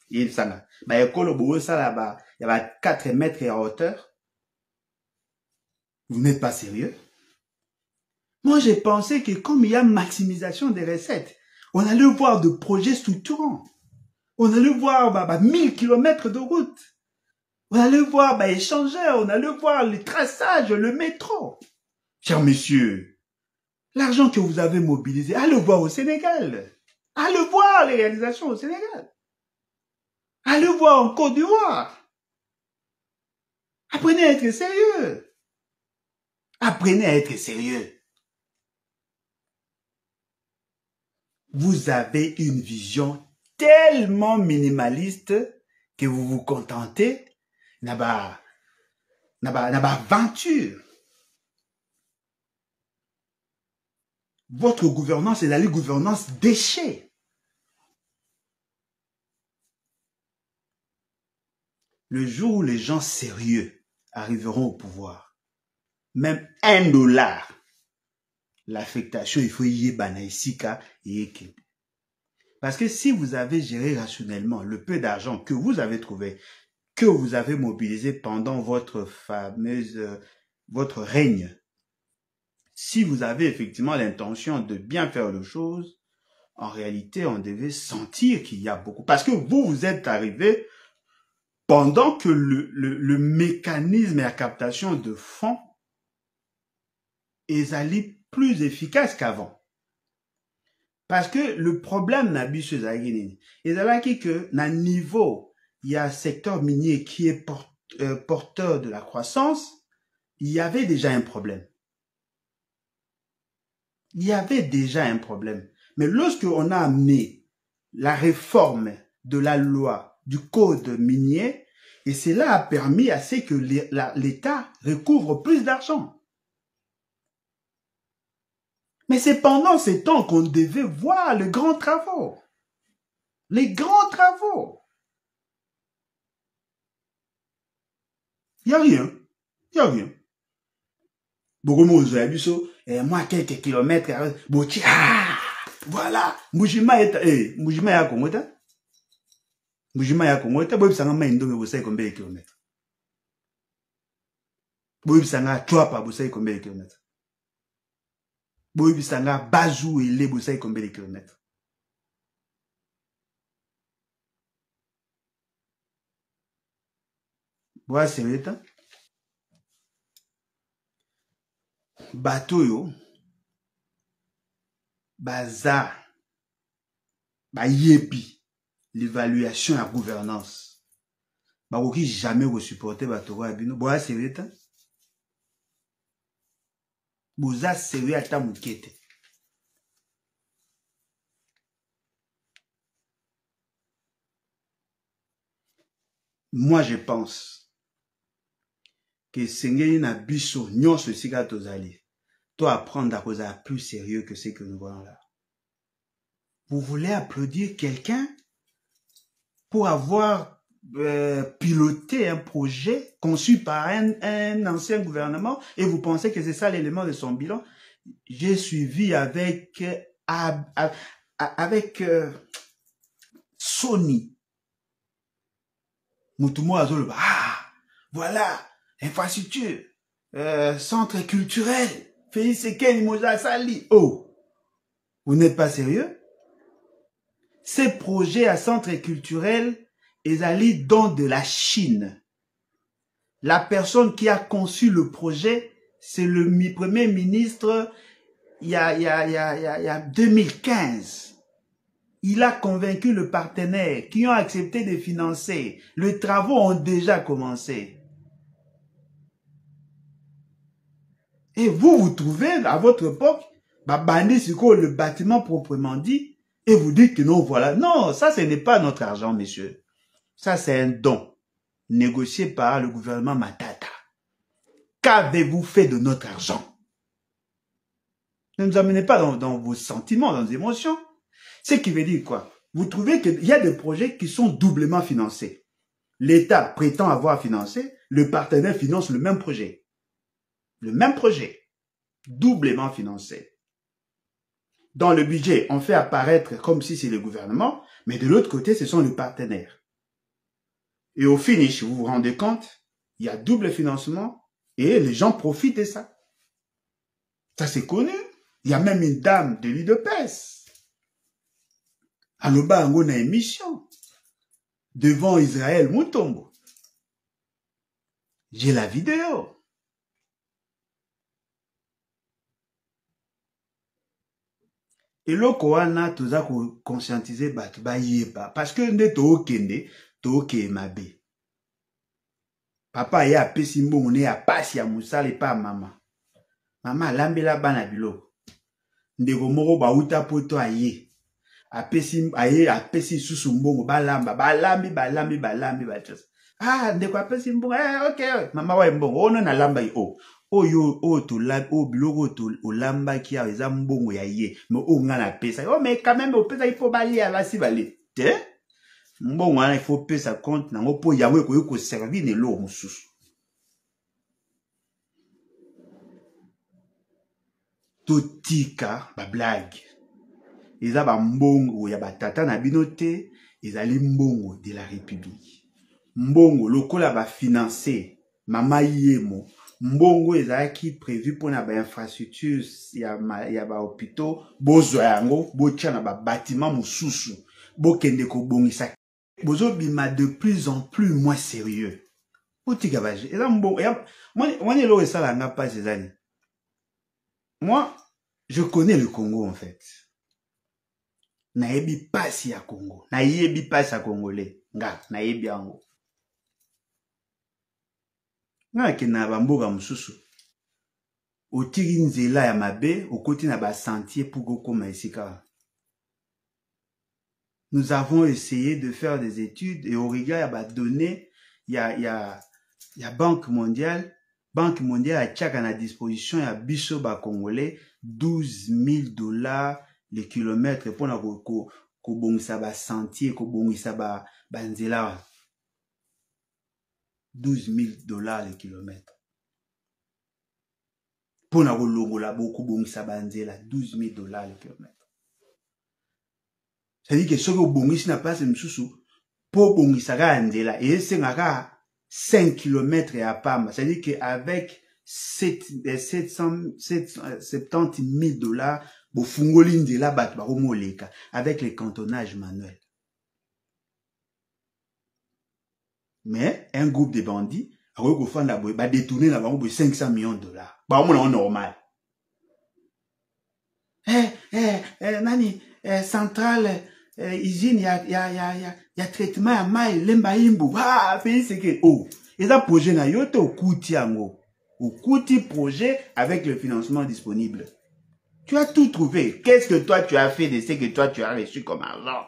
Il s'en a. Bah, école, ça là-bas, il y a 4 mètres en hauteur. Vous n'êtes pas sérieux? Moi, j'ai pensé que comme il y a maximisation des recettes, on allait voir de projets structurants. On allait voir 1000 km de route. On allait voir échangeurs. On allait voir les traçages, le métro. Chers messieurs, l'argent que vous avez mobilisé, allez voir au Sénégal. Allez voir les réalisations au Sénégal. Allez voir en Côte d'Ivoire. Apprenez à être sérieux. Apprenez à être sérieux. Vous avez une vision tellement minimaliste que vous vous contentez n'a aventure. Votre gouvernance est la gouvernance déchet. Le jour où les gens sérieux arriveront au pouvoir, même $1, l'affectation, il faut y aller. Parce que si vous avez géré rationnellement le peu d'argent que vous avez trouvé, que vous avez mobilisé pendant votre votre règne, si vous avez effectivement l'intention de bien faire les choses, en réalité, on devait sentir qu'il y a beaucoup. Parce que vous êtes arrivé pendant que le mécanisme et la captation de fonds est allé plus efficace qu'avant. Parce que le problème n'a pas été que dans le niveau, il y a un secteur minier qui est porteur de la croissance, il y avait déjà un problème. Il y avait déjà un problème. Mais lorsque on a amené la réforme de la loi du code minier, et cela a permis à ce que l'État recouvre plus d'argent. Mais c'est pendant ce temps qu'on devait voir les grands travaux. Les grands travaux. Il n'y a rien. Il n'y a rien. Beaucoup de moi, quelques kilomètres, voilà. Mujima est, Mujima ya Kongota. Mujima ya Kongota, boy, ça m'a indonné, vous savez combien de kilomètres. Boy, ça m'a Chouapa, vous savez combien de kilomètres. Boy, Bisanga, Bazou et les, vous savez combien de kilomètres. Voilà, c'est le temps. Bateau, yo, Baza, Yepi, l'évaluation et la gouvernance. Baroki jamais vous supportez Bateau, voilà, c'est le temps. Boza sérieux ata mukete. Moi, je pense que Sengeli na biso, nyon se siga tozali. Toi apprendre à causer plus sérieux que ce que nous voyons là. Vous voulez applaudir quelqu'un pour avoir piloté un projet conçu par un ancien gouvernement et vous pensez que c'est ça l'élément de son bilan? J'ai suivi avec Sony. Moutoumou Azolo, voilà, infrastructure, centre culturel, Félix Sekeni Moza Sali. Oh, vous n'êtes pas sérieux? Ces projets à centre culturel, ils allaient dans de la Chine. La personne qui a conçu le projet, c'est le premier ministre il y a 2015. Il a convaincu le partenaire qui ont accepté de financer. Les travaux ont déjà commencé. Et vous trouvez à votre époque, le bâtiment proprement dit, et vous dites que non, voilà. Non, ça ce n'est pas notre argent, messieurs. Ça c'est un don négocié par le gouvernement Matata. Qu'avez-vous fait de notre argent? Ne nous amenez pas dans vos sentiments, dans vos émotions. Ce qui veut dire quoi? Vous trouvez qu'il y a des projets qui sont doublement financés. L'État prétend avoir financé, le partenaire finance le même projet. Le même projet, doublement financé. Dans le budget, on fait apparaître comme si c'est le gouvernement, mais de l'autre côté, ce sont les partenaires. Et au finish, vous vous rendez compte, il y a double financement et les gens profitent de ça. Ça c'est connu. Il y a même une dame de l'UDPS. Aloba ango na émission devant Israël Mutombo. J'ai la vidéo. Et loko wana toza ko conscientiser batu ba yeba parce que nde to kende to ke mabe. Papa ya pesi mbongo ne ya pasi ya musale pa mama. Mama lambela bana biloko. Ndeko moko ba uta poto aye. Apesi susu mbongo balambi bachos. Ndeko apesi mbongo ok mama wa mbongo ono na lamba yo oyo to la o biloko to olamba ki ya eza mbongo ya ye mais o ngana pesa mais quand même o pesa il faut bali ala si bali te mbongo il faut pesa compte nango po yawe ko servir ne lo mususu totika ba blague. Eza ba mbongo ya batata na binote, ezali mbongo de la République. Mbongo lokola ba financer mama yemo. Mbongo ezalaki prévu pour na ba infrastructure ya ba hôpitaux, bozwa yango, botia na ba bâtiment mususu, bokende ko bongisa. Bozo bima de plus en plus moins sérieux. Otika ba eza mbongo. Moi lo esala nga pas ezali. Moi, je connais le Congo en fait. Naebi pasi ya Congo. Naebi pasi ya Congolais. Nga, naebi yango. Nga kena bamboka mususu. Otiri nzela ya mabe, okoti na ba sentier pour kokoma esika. Nous avons essayé de faire des études et au regard ya ba données, ya Banque mondiale. Banque mondiale a tchaka na disposition ya biso ba Congolais $12,000 le kilomètre pour na ko bongisa ba sentier ko bongisa ba nzela $12,000 le kilomètre pour na ko longola ko bongisa ba nzela $12,000 le kilomètre. Ça dit que ce que bongisi na place msusu pour bongisa ka nzela et sengaka 5 km à Pamba. Ça dit que avec $70,000 avec les cantonnages manuels. Mais un groupe de bandits a détourné $500 millions. Normal. Nani, centrale, usine, y a traitement à maille, lemba imbu. Pays c'est que, oh, et ça projet na yoto kouti yango. au petit projet avec le financement disponible. Tu as tout trouvé. Qu'est-ce que toi tu as fait de ce que toi tu as reçu comme argent?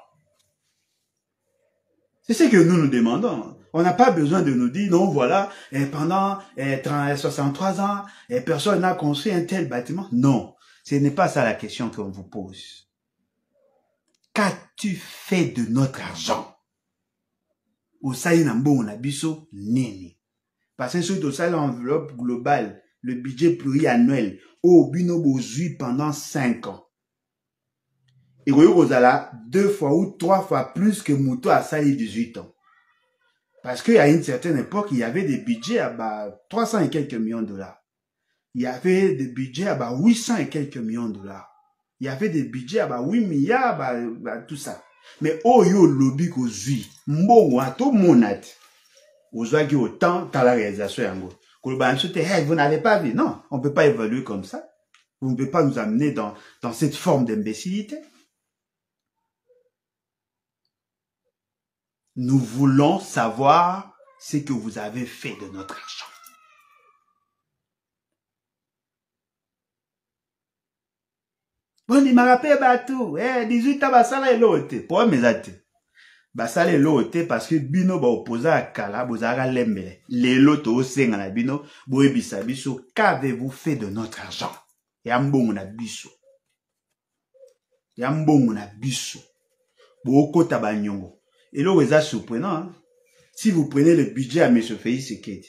C'est ce que nous demandons. On n'a pas besoin de nous dire, non, voilà, pendant 63 ans, personne n'a construit un tel bâtiment. Non, ce n'est pas ça la question qu'on vous pose. Qu'as-tu fait de notre argent? Osayi Nambo Onabiso Nini. Parce que c'est aussi l'enveloppe globale, le budget pluriannuel, au bino bozui pendant 5 ans. Et vous avez 2 fois ou 3 fois plus que Mouto a sali 18 ans. Parce qu'à une certaine époque, il y avait des budgets à 300 et quelques millions de dollars. Il y avait des budgets à 800 et quelques millions de dollars. Il y avait des budgets à 8 milliards, tout ça. Mais oh yo lobby ko zui, mbongo ato monat. Ozwa ki autant dans la réalisation yango. Vous n'avez pas vu. Non, on ne peut pas évaluer comme ça. Vous ne pouvez pas nous amener dans cette forme d'imbécilité. Nous voulons savoir ce que vous avez fait de notre argent. Bon, il m'a rappelé bateau. 18 ans, basala et l'autre. Pour mes athées. Basala et l'autre parce que bino ba opposé à Kala, bozara lembele. Les loto au senga na bino, boebisa biso, qu'avez-vous fait de notre argent? Yambongo na biso. Yambongo na biso. Boko tabanyongo. Et là, c'est surprenant. Hein? Si vous prenez le budget à M. Félix Tshisekedi,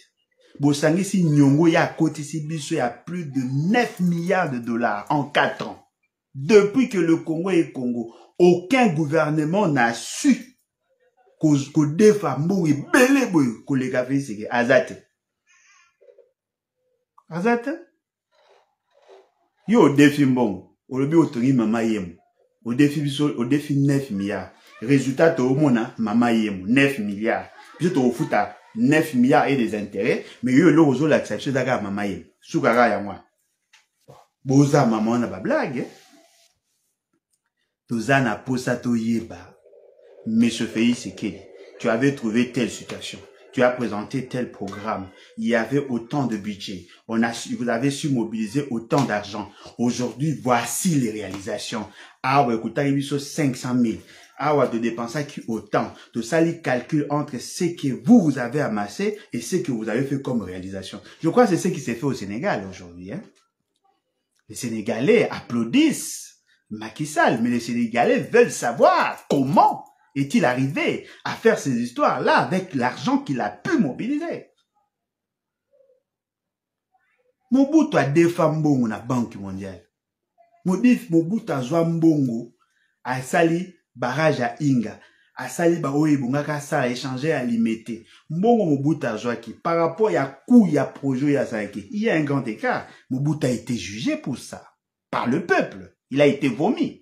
vous savez si Nyongo y a côté si biso, il y a plus de 9 milliards de dollars en 4 ans. Depuis que le Congo est Congo, aucun gouvernement n'a su qu'au défa mouri belé boy que les gars Félix Tshisekedi. Azate. Azate? Yo défi bon. Au lobby autori mama yem. Au défi 9 milliards. Résultat, tout le monde, maman yem, 9 milliards. Puis tu as 9 milliards et des intérêts, mais il y a l'euro l'acceptation d'aga maman yem. Soukara ya moi. Boza maman n'a pas blague. Toza na posa to yeba. Monsieur Félix Tshisekedi, tu avais trouvé telle situation. Tu as présenté tel programme. Il y avait autant de budget. Vous avez su mobiliser autant d'argent. Aujourd'hui, voici les réalisations. Ah ouais, écoutez, il y a 500 000. Ah ouais, de dépenser qui autant. De ça, les calculs entre ce que vous avez amassé et ce que vous avez fait comme réalisation. Je crois que c'est ce qui s'est fait au Sénégal aujourd'hui. Hein? Les Sénégalais applaudissent Macky Sall, mais les Sénégalais veulent savoir comment est-il arrivé à faire ces histoires-là avec l'argent qu'il a pu mobiliser. Mobutu a défendu mbongo na Banque mondiale. Mobutu a zwa mbongo a sali barrage à Inga. A sali ba oye bongaka sala échanger à limité. Mbongo Mobutu a zwa ki par rapport ya coût ya projet ya salaki. Il y a un grand écart. Mobutu a été jugé pour ça par le peuple. Il a été vomi.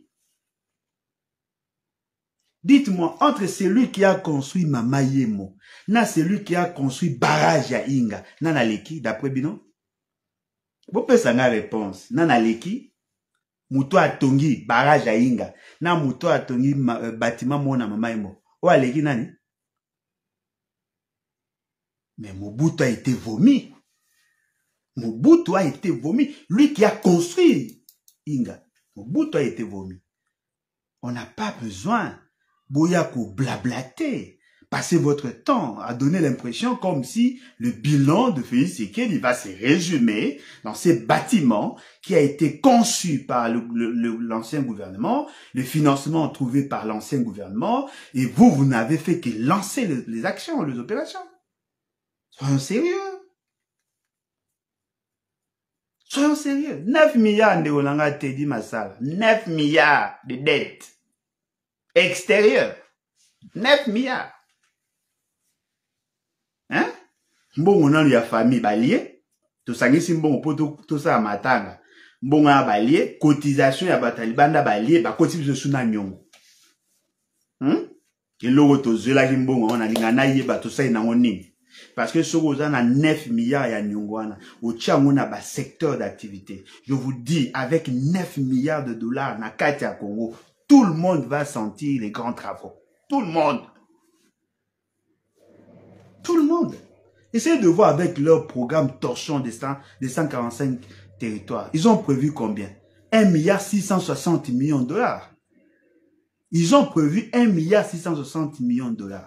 Dites-moi, entre celui qui a construit Mama Yemo, na celui qui a construit barrage à Inga, nana leki, d'après Bino? Vous pouvez savoir la réponse. Nana leki, Mouto a tongi barrage à Inga, na Mouto a tongi bâtiment mona Mama Yemo. Ou a leki nani? Mais Mobutu a été vomi. Mobutu a été vomi. Lui qui a construit Inga, Mobutu a été vomi. On n'a pas besoin Boyako blablater, passer votre temps à donner l'impression comme si le bilan de Félix Tshisekedi va se résumer dans ces bâtiments qui a été conçu par l'ancien gouvernement, le financement trouvé par l'ancien gouvernement, et vous n'avez fait que lancer les actions, les opérations. Soyons sérieux. Soyons sérieux. 9 milliards de Olanga Teddy Massala. 9 milliards de dettes. Extérieur, 9 milliards. Hein? Mbongo nanu ya famille balié. To sangisi mbongo poto to sa matanga. Mbongo ya balié, cotisation ya batalibanda balié, ba cotisation suna nyongo. Eloko to zela ki mbongo ona linga na yeba to sa ina nini. Parce que ce que na 9 milliards ya nyongo wana, o tchango na ba secteur d'activité. Je vous dis, avec 9 milliards de dollars na kati ya Congo, tout le monde va sentir les grands travaux. Tout le monde. Tout le monde. Essayez de voir avec leur programme torchon des 145 territoires. Ils ont prévu combien? 1,660 milliard de $. Ils ont prévu 1,660 milliard de $.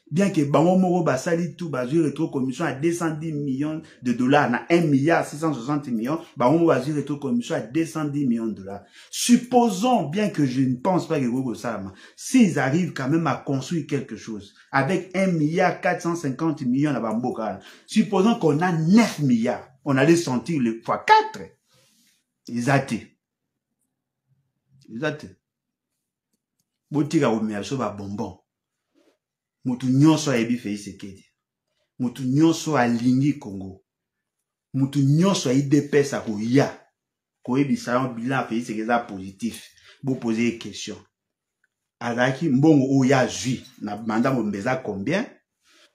Bien que Bango Moro Basali tout basé rétro commission à 210 millions de $, na 1,660 milliard, Bango Moro basé rétro commission à 210 millions de $. Supposons, bien que je ne pense pas que Gogo Salama, s'ils arrivent quand même à construire quelque chose avec 1,450 milliard à Bamboka, supposons qu'on a 9 milliards, on allait sentir le fois 4. Ils athées. Ils athées. Botika omeaso ba bonbon. Mutu nyonso ayebi Félix Tshisekedi. Mutu nyonso alingi Congo. Mutu nyonso aidepesa koya. Koyebisa yon bilan Félix Tshisekedi positif. Bo poser une question. Azaki mbongo oya zui na manda mbeza combien?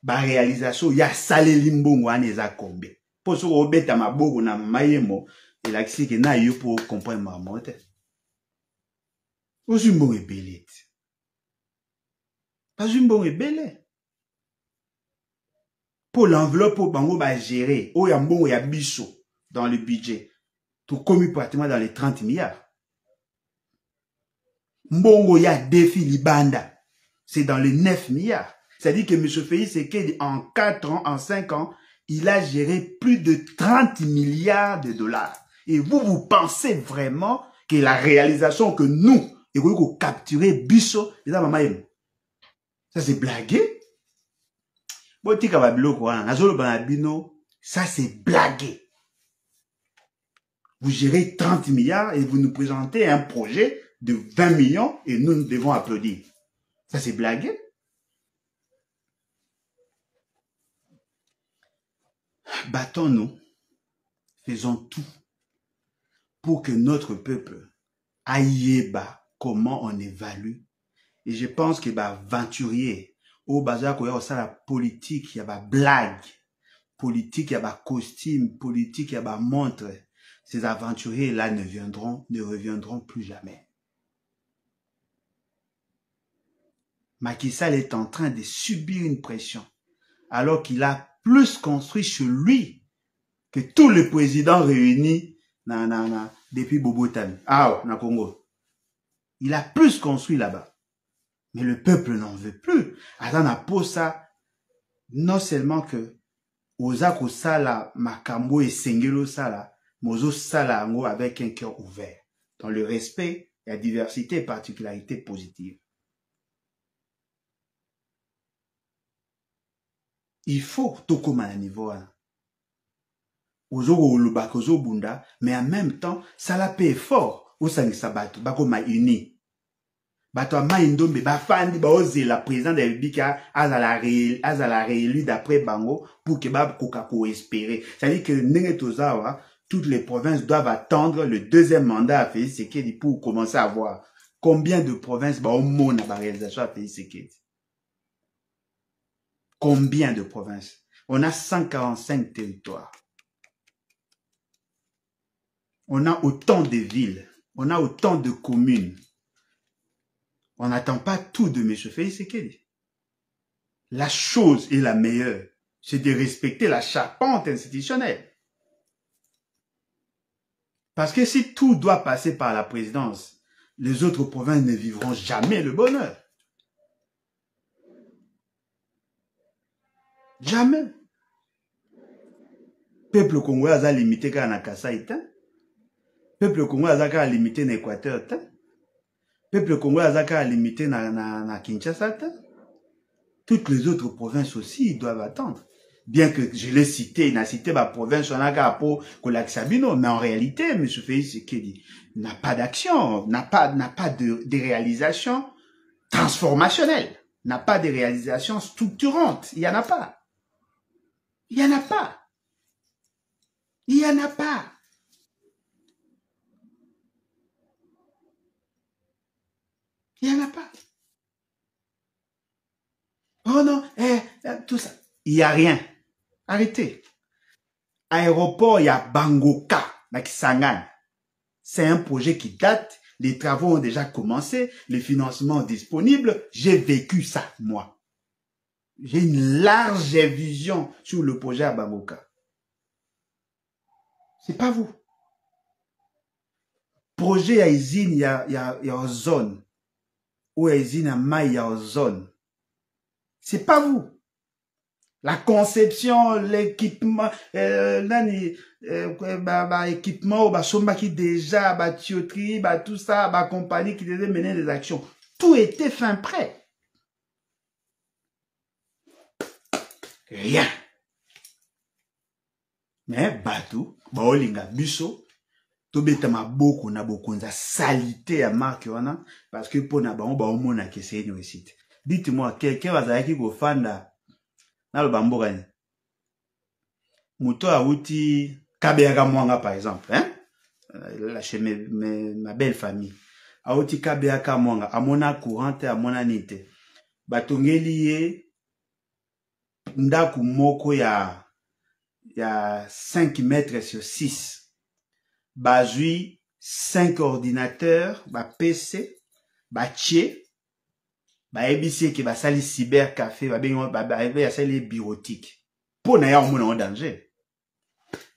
Ba réalisation ya saleli mbongo ane eza combien? Poso obeta maboko na mayemo elakisi ke na yo pour comprendre mamote. Ozu mbongo ebele. Pas une bonne belle. Pour l'enveloppe, pour Bango va gérer. Oh, il y a un bon, il y a biso dans le budget. Tout commis pratiquement dans les 30 milliards. Mbongo, il y a défi Libanda. C'est dans les 9 milliards. C'est-à-dire que M. Félix Tshisekedi, en 4 ans, en 5 ans, il a géré plus de 30 milliards de $. Et vous pensez vraiment que la réalisation que nous, et vous capturer biso, c'est ça, maman. Ça c'est blagué. Ça c'est blagué. Vous gérez 30 milliards et vous nous présentez un projet de 20 millions et nous devons applaudir. Ça c'est blagué. Battons-nous. Faisons tout pour que notre peuple aille bas comment on évalue. Et je pense que aventurier au bazar il y a la politique, il y a blague, politique, il y a costume, politique, il y a montre. Ces aventuriers là ne reviendront plus jamais. Macky Sall est en train de subir une pression alors qu'il a plus construit chez lui que tous les présidents réunis depuis Bobotan. Na Congo. Il a plus construit là-bas. Mais le peuple n'en veut plus. Adana posa, non seulement que Ozako Sala, Makambo et Sengelo Sala, Mozo Sala Ango avec un cœur ouvert, dans le respect, la diversité et particularité positive. Il faut tout comme à un niveau. Ozo Olubak, Ozo Bunda, mais en même temps, ça la paie fort. Osani Sabato, Bako ma uni. Bato maindombe bafandi baoze la président de la République azala réélu d'après Bango pour que bab kokako espérer. C'est-à-dire que Nenetozawa, toutes les provinces doivent attendre le deuxième mandat à Félix Tshisekedi pour commencer à voir combien de provinces ba au monde à la réalisation à Félix Tshisekedi. Combien de provinces? On a 145 territoires. On a autant de villes. On a autant de communes. On n'attend pas tout de M. Félix Tshisekedi. La chose est la meilleure, c'est de respecter la charpente institutionnelle. Parce que si tout doit passer par la présidence, les autres provinces ne vivront jamais le bonheur. Jamais. Peuple congolais a limité qu'à Nakasai. Peuple congolais a limité l'Équateur. Peuple congolais a limité na Kinshasa. Toutes les autres provinces aussi doivent attendre. Bien que je l'ai cité, il a cité ma province, on a pour Kolaksabino, mais en réalité, M. Félix Tshisekedi n'a pas d'action, n'a pas de réalisation transformationnelle, n'a pas de réalisation structurante. Il n'y en a pas. Il n'y en a pas. Il n'y en a pas. Il n'y en a pas. Oh non, tout ça. Il n'y a rien. Arrêtez. Aéroport, il y a Bangoka, na Kisangani. C'est un projet qui date. Les travaux ont déjà commencé. Les financements disponibles. J'ai vécu ça, moi. J'ai une large vision sur le projet à Bamboka. C'est pas vous. Projet à usine, il y a une zone. Ou à usine à maille, il y a une zone. C'est pas vous. La conception, l'équipement, équipement, somba qui déjà, tuyauterie, tout ça, compagnie qui devait mener des actions. Tout était fin prêt. Rien. Mais batou, baolinga biso, tobeta maboko na bokonza salité à marque wana parce que pour na bango baomona que c'est une réussite. Dites-moi, quelqu'un va zaki go fanda na lo bamboka ni. Muto a uti Kabeyaka Mwanga par exemple, hein? Là chez ma belle famille. A uti Kabeyaka Mwanga, amona courante, amona nite. Batongeli ye ndaku moko ya 5 mètres sur 6. Bazui 5 ordinateurs, ba PC, ba tché, ba ebisi ki ba sali cyber café, ba sali bureautique. Pour na ya en danger.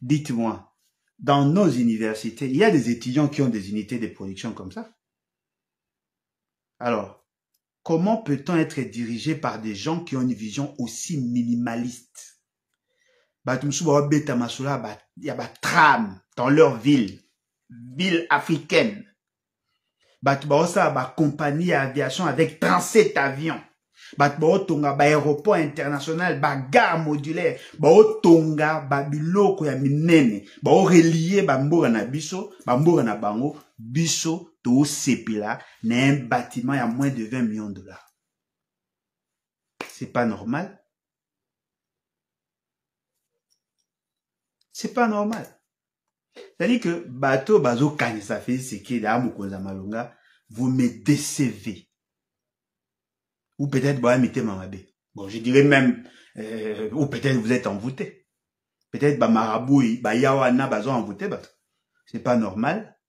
Dites-moi, dans nos universités, il y a des étudiants qui ont des unités de production comme ça. Alors, comment peut-on être dirigé par des gens qui ont une vision aussi minimaliste? Il y a des trames dans leur ville africaine. Il y a des compagnies d'aviation avec 37 avions. Il y a des aéroports internationaux, des gares modulaires, des biloko ya minene, des reliés bamboga na biso, bamboga na bango, biso to sepila na un bâtiment à moins de 20 millions de dollars. C'est pas normal. C'est pas normal. C'est-à-dire que bateau bazo kanisa fait ce qui est là mukonza malonga, vous me décevez. Ou peut-être bah mettez mamabé. Bon, je dirais même ou peut-être vous êtes envoûté. Peut-être bah marabout bah yawana bazo envoûté bateau. C'est pas normal.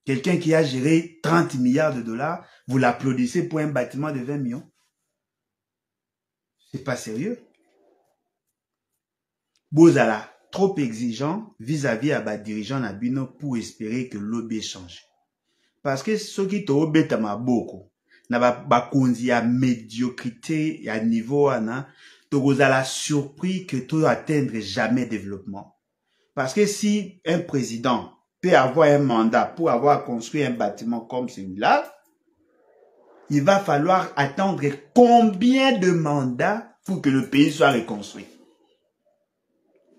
Quelqu'un qui a géré 30 milliards de dollars, vous l'applaudissez pour un bâtiment de 20 millions. C'est pas sérieux. Bozala trop exigeant vis-à-vis à bas dirigeants nabino pour espérer que l'obé change. Parce que ce qui te obéta ma beaucoup, na ba konzi ya médiocrité ya niveau ana, to gozala surpris que tu atteindre jamais développement. Parce que si un président peut avoir un mandat pour avoir construit un bâtiment comme celui-là, il va falloir attendre combien de mandats pour que le pays soit reconstruit?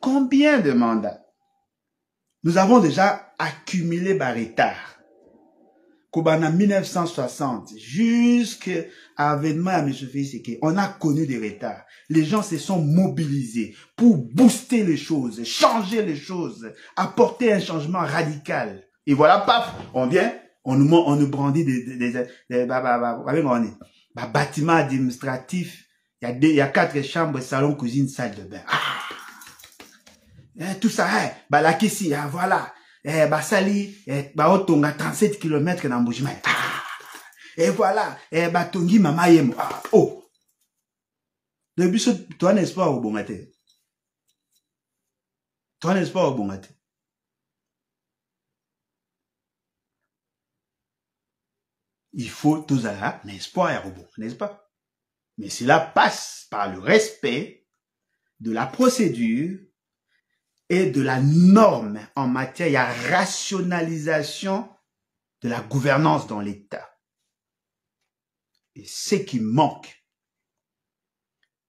Combien de mandats? Nous avons déjà accumulé par retard. Kobana 1960, jusqu'à l'avènement à M. Félix, on a connu des retards. Les gens se sont mobilisés pour booster les choses, changer les choses, apporter un changement radical. Et voilà, paf, on vient, on nous brandit des bâtiments administratifs. Il y a 4 chambres, salon, cuisine, salle de bain. Tout ça, la kissi, voilà. Basali, otonga 37 km dans Mbujima. Et voilà, batongi mama yemo. Oh. Le but, toi n'est-ce pas au bon matin? Toi n'est-ce pas au bon matin? Il faut tous un espoir au bon, n'est-ce pas? Mais cela passe par le respect de la procédure et de la norme en matière de rationalisation de la gouvernance dans l'État. Et ce qui manque.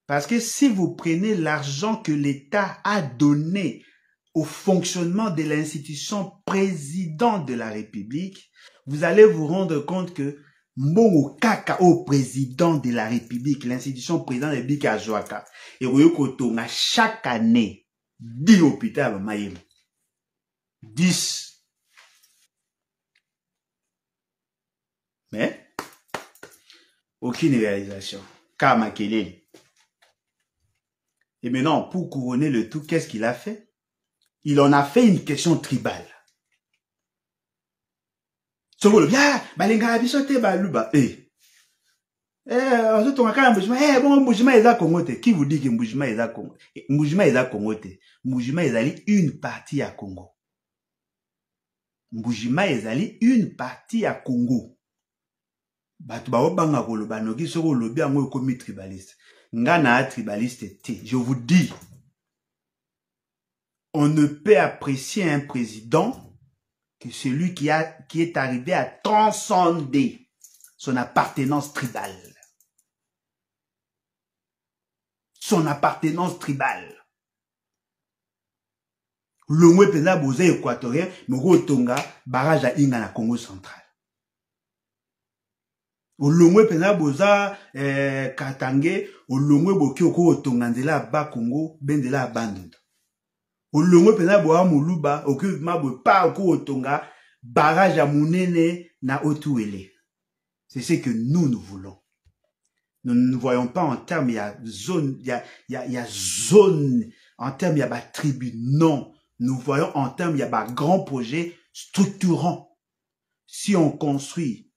Parce que si vous prenez l'argent que l'État a donné au fonctionnement de l'institution président de la République, vous allez vous rendre compte que Mbongo Kaka au président de la République, l'institution président de la République à Joaka, et Oyokotonga chaque année, 10 hôpitaux à Mayem. 10. Mais, aucune réalisation. Kamakelele. Et maintenant, pour couronner le tout, qu'est-ce qu'il a fait? Il en a fait une question tribale. Sokolo, bien, balenga bisote baluba. Bon, Mbujima est à Congo. Qui vous dit que Mbujima est à Congo? Mbujima est à Congo. Mbujima est allé une partie à Congo. Mbujima est allé une partie à Congo. Batu ba obanga koloba noki soko lobi ango komi tribaliste. Ngana tribaliste te. Je vous dis, on ne peut apprécier un président que celui qui est arrivé à transcender son appartenance tribale. Son appartenance tribale. Longwe pena boza équatorien, moko tonga barrage à Inga na Congo central. Longwe pena boza Katange, longwe boki oko tonga nzela ba Congo, bendela abandonne. Longwe pena boa muluba, oki mabo pa oko tonga barrage à Munene na Otuele. C'est ce que nous voulons. Nous ne voyons pas en termes, il y a zone, il y a zone, en termes, il y a ba tribu. Non. Nous voyons en termes, il y a ba grand projet structurant. Si on construit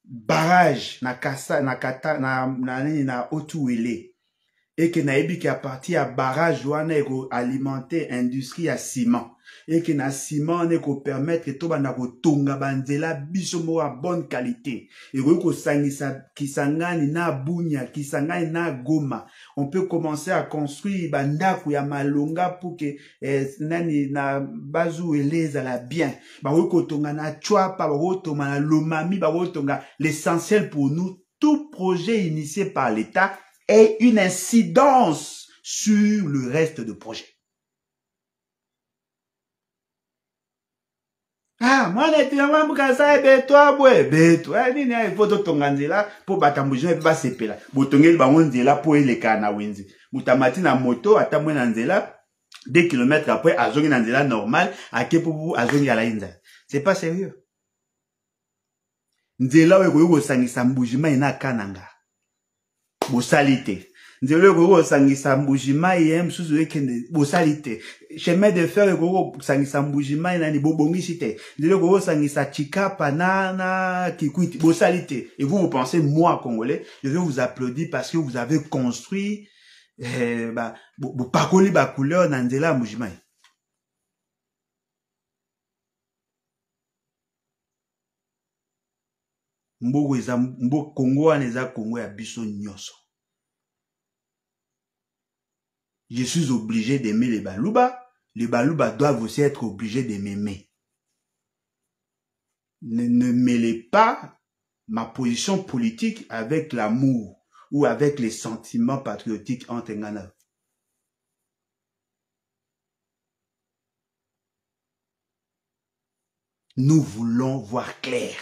barrage na Kasa, na Kata, na Otuele, et que na ebi qui a parti à barrage wana eko alimenter industrie à ciment, et que na ciment ne ko permettre que toba na ko tonga banzela biso mo à bonne qualité, et ko sangisa Kisangani na Bunya, Kisangani na Goma, on peut commencer à construire bandaku ya malonga pour que nani na bazu eleza la bien, ba ko tonga na Chwapa, ba ko tonga na Lomami, ba ko tonga. L'essentiel pour nous, tout projet initié par l'État et une incidence sur le reste du projet. Ah, moi, il faut tonganzela pour batambujon et pas sepela. Botongel bangonzela pour les kana wenzi. Mutamati na moto, atamwe nanzela, 2 kilomètres après, azongi nanzela normal, akepubu azongi ala inza. C'est pas sérieux. Nzela weko sangisa mbujima ina kananga. Bosalite. Nzela weko sangisa mbujima yem suzu wekende. Bosalite. Chemin de fer weko sangisa mbujima ina ni bobongisite. Nzela weko sangisa chikapa nana kikuiti. Bosalite. Et vous pensez, moi, Congolais, je vais vous applaudir parce que vous avez construit pakoli ba couleur na nzela mbujima. Mbo Congo aneza Congo ya biso nyoso. Je suis obligé d'aimer les Baluba. Les Baluba doivent aussi être obligés de m'aimer. Ne mêlez pas ma position politique avec l'amour ou avec les sentiments patriotiques en Tengana. Nous voulons voir clair.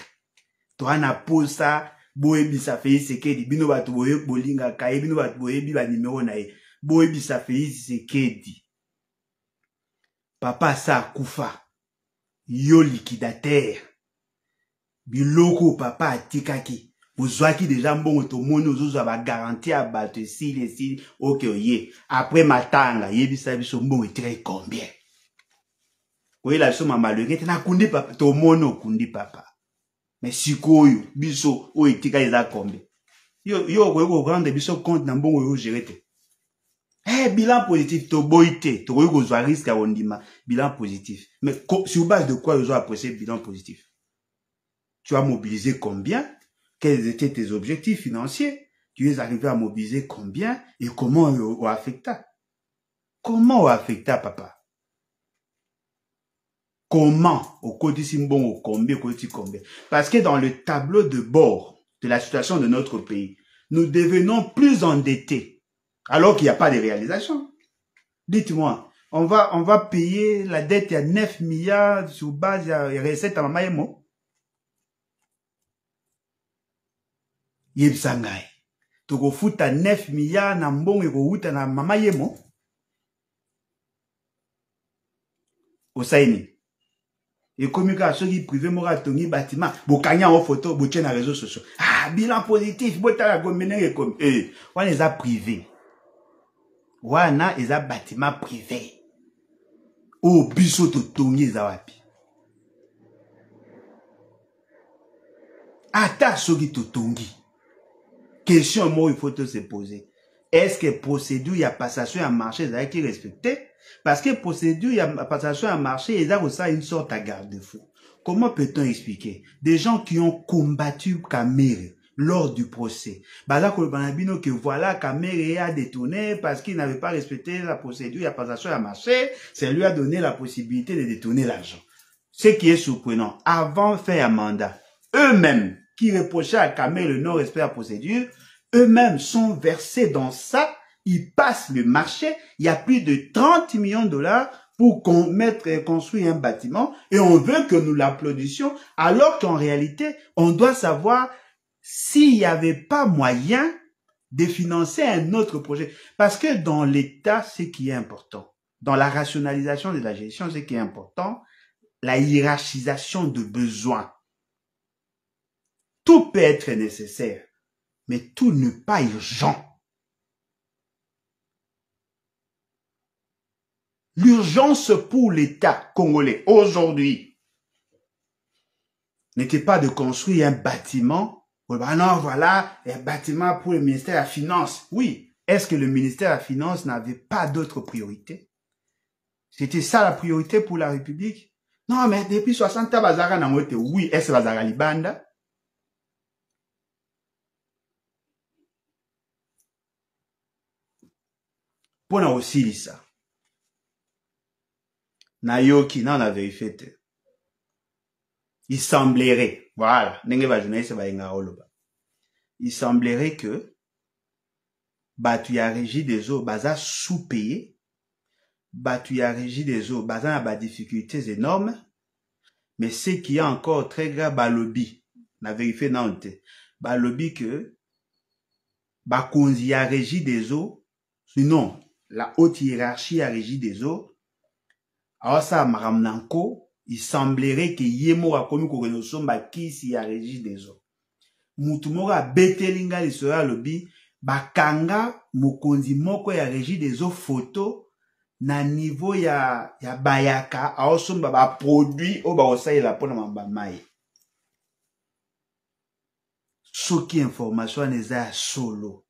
Toi na posa boyebi sa fei sekedi bino batu boye bolinga kaye bino batu boyebi ba numéro na ye boyebi sa fei sekedi. Papa sa kufa yo liquidateur biloko papa atikaki bozwaki déjà mbongo to mono ozoza ba garantie a bato si les si OK oye après matanga yebisa biso mbongo etikaki combien. Oye la biso mamalurete na kundi papa to mono kundi papa. Mais sikoyo biso o etika eza combien. Yo ko rendre biso compte na mbongo yo gérer. Bilan positif to boité to ko zo risque à ondima bilan positif. Mais sur base de quoi ils ont apprécié bilan positif? Tu as mobilisé combien? Quels étaient tes objectifs financiers? Tu es arrivé à mobiliser combien et comment on affecta? Comment on affecta papa? Comment au côté simbon au combien côté combien? Parce que dans le tableau de bord de la situation de notre pays, nous devenons plus endettés alors qu'il n'y a pas de réalisation. Dites-moi, on va payer la dette à 9 milliards sur base de recettes à Mamayemo. Yebsangai. Toko futa 9 milliards na mbongo eko huta na Mamayemo. Osaini. Et comme il y privé mora tongi bâtiment, bokanya en photo, botien na réseaux sociaux. Ah, bilan positif, botala gomene comme on les a privés. Wana les a bâtiment privé. Oh, biso to tongi zawapi. Ata sogi to tongi. question moi il faut te se poser. Est-ce que procédure il y a passation à marché ça qui respecté? Parce que procédure il y a passation à marché et ça une sorte à garde-fou. Comment peut-on expliquer des gens qui ont combattu Kamere lors du procès? Baza Kolobanabino que voilà Kamere a détourné parce qu'il n'avait pas respecté la procédure il y a passation à marché, ça lui a donné la possibilité de détourner l'argent. Ce qui est surprenant, avant de faire un mandat, eux-mêmes qui reprochaient à Kamere le non-respect de la procédure, eux-mêmes sont versés dans ça, ils passent le marché, il y a plus de 30 millions de dollars pour construire un bâtiment et on veut que nous l'applaudissions alors qu'en réalité, on doit savoir s'il n'y avait pas moyen de financer un autre projet. Parce que dans l'État, ce qui est important, dans la rationalisation de la gestion, ce qui est important, la hiérarchisation de besoins. Tout peut être nécessaire, mais tout n'est pas urgent. L'urgence pour l'État congolais aujourd'hui n'était pas de construire un bâtiment. Ah non, voilà, un bâtiment pour le ministère de la Finance. Oui, est-ce que le ministère de la Finance n'avait pas d'autres priorités? C'était ça la priorité pour la République? Non, mais depuis 60 ans, Bazara n'a pas été. Oui, est-ce que Bazara Libanda? Pour nous aussi, dit ça. Nayoki, non, on a vérifié. Il semblerait, voilà, il semblerait que Batuya Régie des eaux, Baza sous-payé, Batuya Régie des eaux, Baza a des difficultés énormes, mais ce qui est encore très grave, Balobi, on a vérifié, non, Balobi que, Bakonzi a Régie des eaux, sinon, la haute hiérarchie a Régie des eaux, alors ça, Maramnanko, il semblerait que Yemo a connu Korenosomba qui s'y a régi des eaux. Moutumora Betelinga li sera lobby, Bakanga, Mukonzi Moko ya régi des eaux photo, na niveau ya Bayaka, alors somba ba produit, o ba osaye la pona mambamaye. Ce qui information n'est à solo.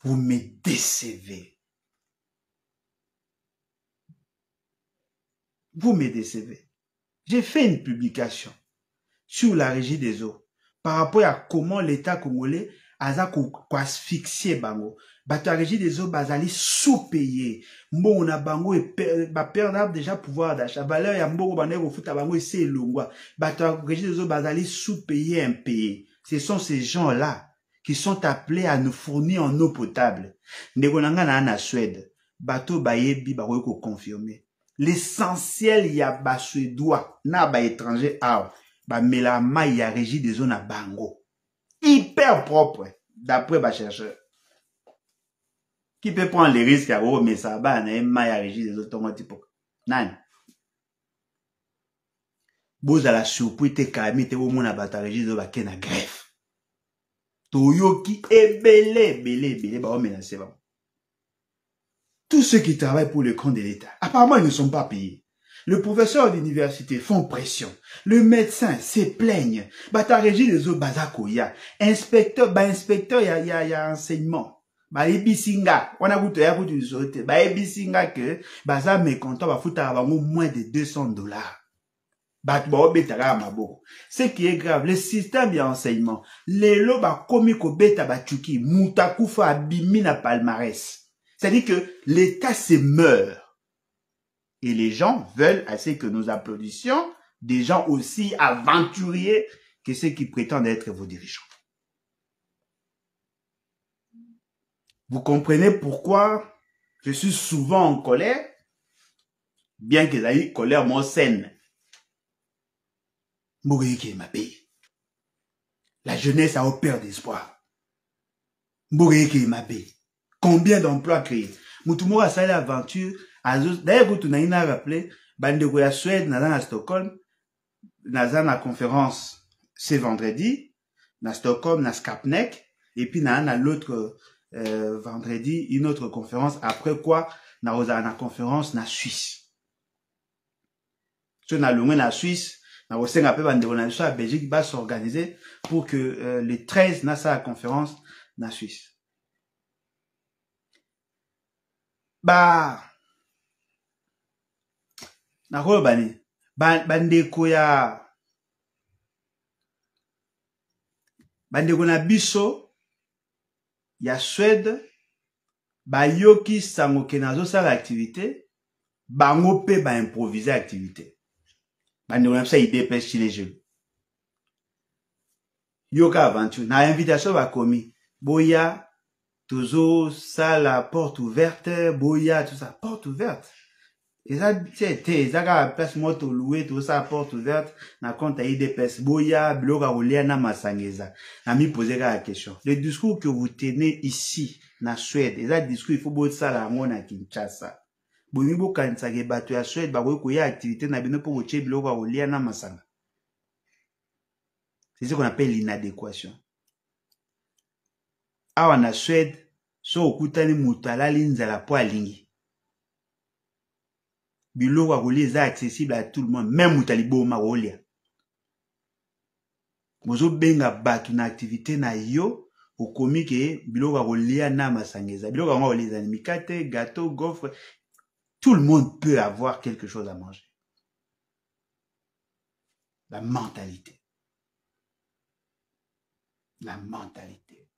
Vous me décevez. Vous me décevez. J'ai fait une publication sur la régie des eaux par rapport à comment l'État congolais a asphyxié bango. Bato la régie des eaux bazali sous-payé. Mbo na bango et perdre déjà pouvoir d'achat. Valeur ya mbo bané au foot bango et c'est longwa. Bato la régie des eaux bazali sous-payé impayé. Ce sont ces gens-là qui sont appelés à nous fournir en eau potable. Negonanga na Suède. Bato bayebi baroye ko confirmer. L'essentiel y a ba suédois na ba étranger ba melama y a régie des zones à bango hyper propre d'après ba chercheur qui peut prendre les risques à mais ça ba na ma y a régie des autres tipo nan boza la surprise te kami te wo mona ba ta régie de ba kena greffe toyoki belé ba o menacer ba. Tous ceux qui travaillent pour le compte de l'État, apparemment, ils ne sont pas payés. Le professeur d'université font pression. Le médecin se plaignent. Ta régie des eaux bazakoya. Inspecteur, il y a enseignement. Ebisinga. On a goûté à une sorte. Ebisinga que, baza mécontent, foutre moins de $200. Ce qui est grave, le système d'enseignement, les lots commis ko beta bachuki, mutakufa abimi na palmarès. C'est-à-dire que l'État se meurt. Et les gens veulent assez que nous applaudissions des gens aussi aventuriers que ceux qui prétendent être vos dirigeants. Vous comprenez pourquoi je suis souvent en colère, bien que j'ai eu colère mon saine. La jeunesse a au peur d'espoir. Combien d'emplois créés? Moutoumou a sali l'aventure. D'ailleurs, vous n'avez pas rappelé, Bandego ya Suède, naza à Stockholm, naza na conférence ce vendredi, na Stockholm, na Skapnek, et puis na l'autre vendredi, une autre conférence, après quoi, na conférence na Suisse. Si on a loin la Suisse, na Osenga pe Bandego na Belgique va s'organiser pour que les 13 na sa conférence, na Suisse. Nakolo bani bandeko na biso ya Suède bayoki sango ke nazosala activité bango pe ba improviser activité bandeko na biso IDPS chez les jeunes yoka aventure na invitation bakomi boya tozo sala porte ouverte boya tout ça porte ouverte. Et ça, c'est la place moto loué, tout ça, porte ouverte, na compte IDPS, boya, bloga, olia, na masangeza. Na mi poser la question. Le discours que vous tenez ici, na Suède, et ça, discours, il faut beaucoup ça, la mona, Kinshasa. Boni bo kanisa ke bato ya Suède, ba ko ya activité, na bino pour oche, bloga, olia, na masanga. C'est ce qu'on appelle l'inadéquation. Awa na Suède, so okutani mutala linzala po alingi. Biloko ya kolia eza accessible à tout le monde, même mutalibo makolia. Bozo benga bato na activité na yo, okomi ke biloko ya kolia na masangeza. Biloko ya kolia eza mikate, gâteau, gaufre. Tout le monde peut avoir quelque chose à manger. La mentalité. La mentalité.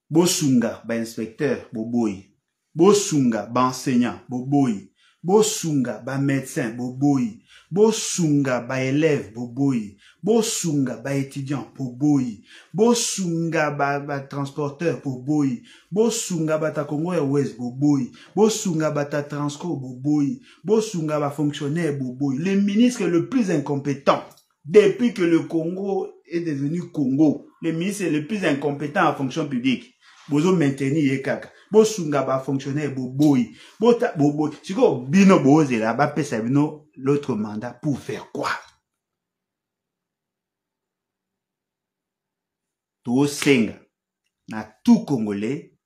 Bosunga, ba inspecteur, boboyi. Bosunga, ba enseignant, boboyi. Bosunga, ba médecin, boboyi. Bosunga, ba élève, boboyi. Bosunga, ba étudiant, boboyi. Bosunga, ba transporteur, boboyi. Bosunga, ba ta Congo Airways, boboyi. Bosunga, ba ta Transco, boboyi. Bosunga, ba fonctionnaire, boboyi. Le ministre le plus incompétent depuis que le Congo est devenu Congo. Le ministre le plus incompétent en fonction publique. Bozo maintenir yekaka. Bosunga ba fonctionnaire boboyi. Bota boboyi. Siko bino boze la ba pesa bino l'autre mandat pour faire quoi? To senga na tout Congolais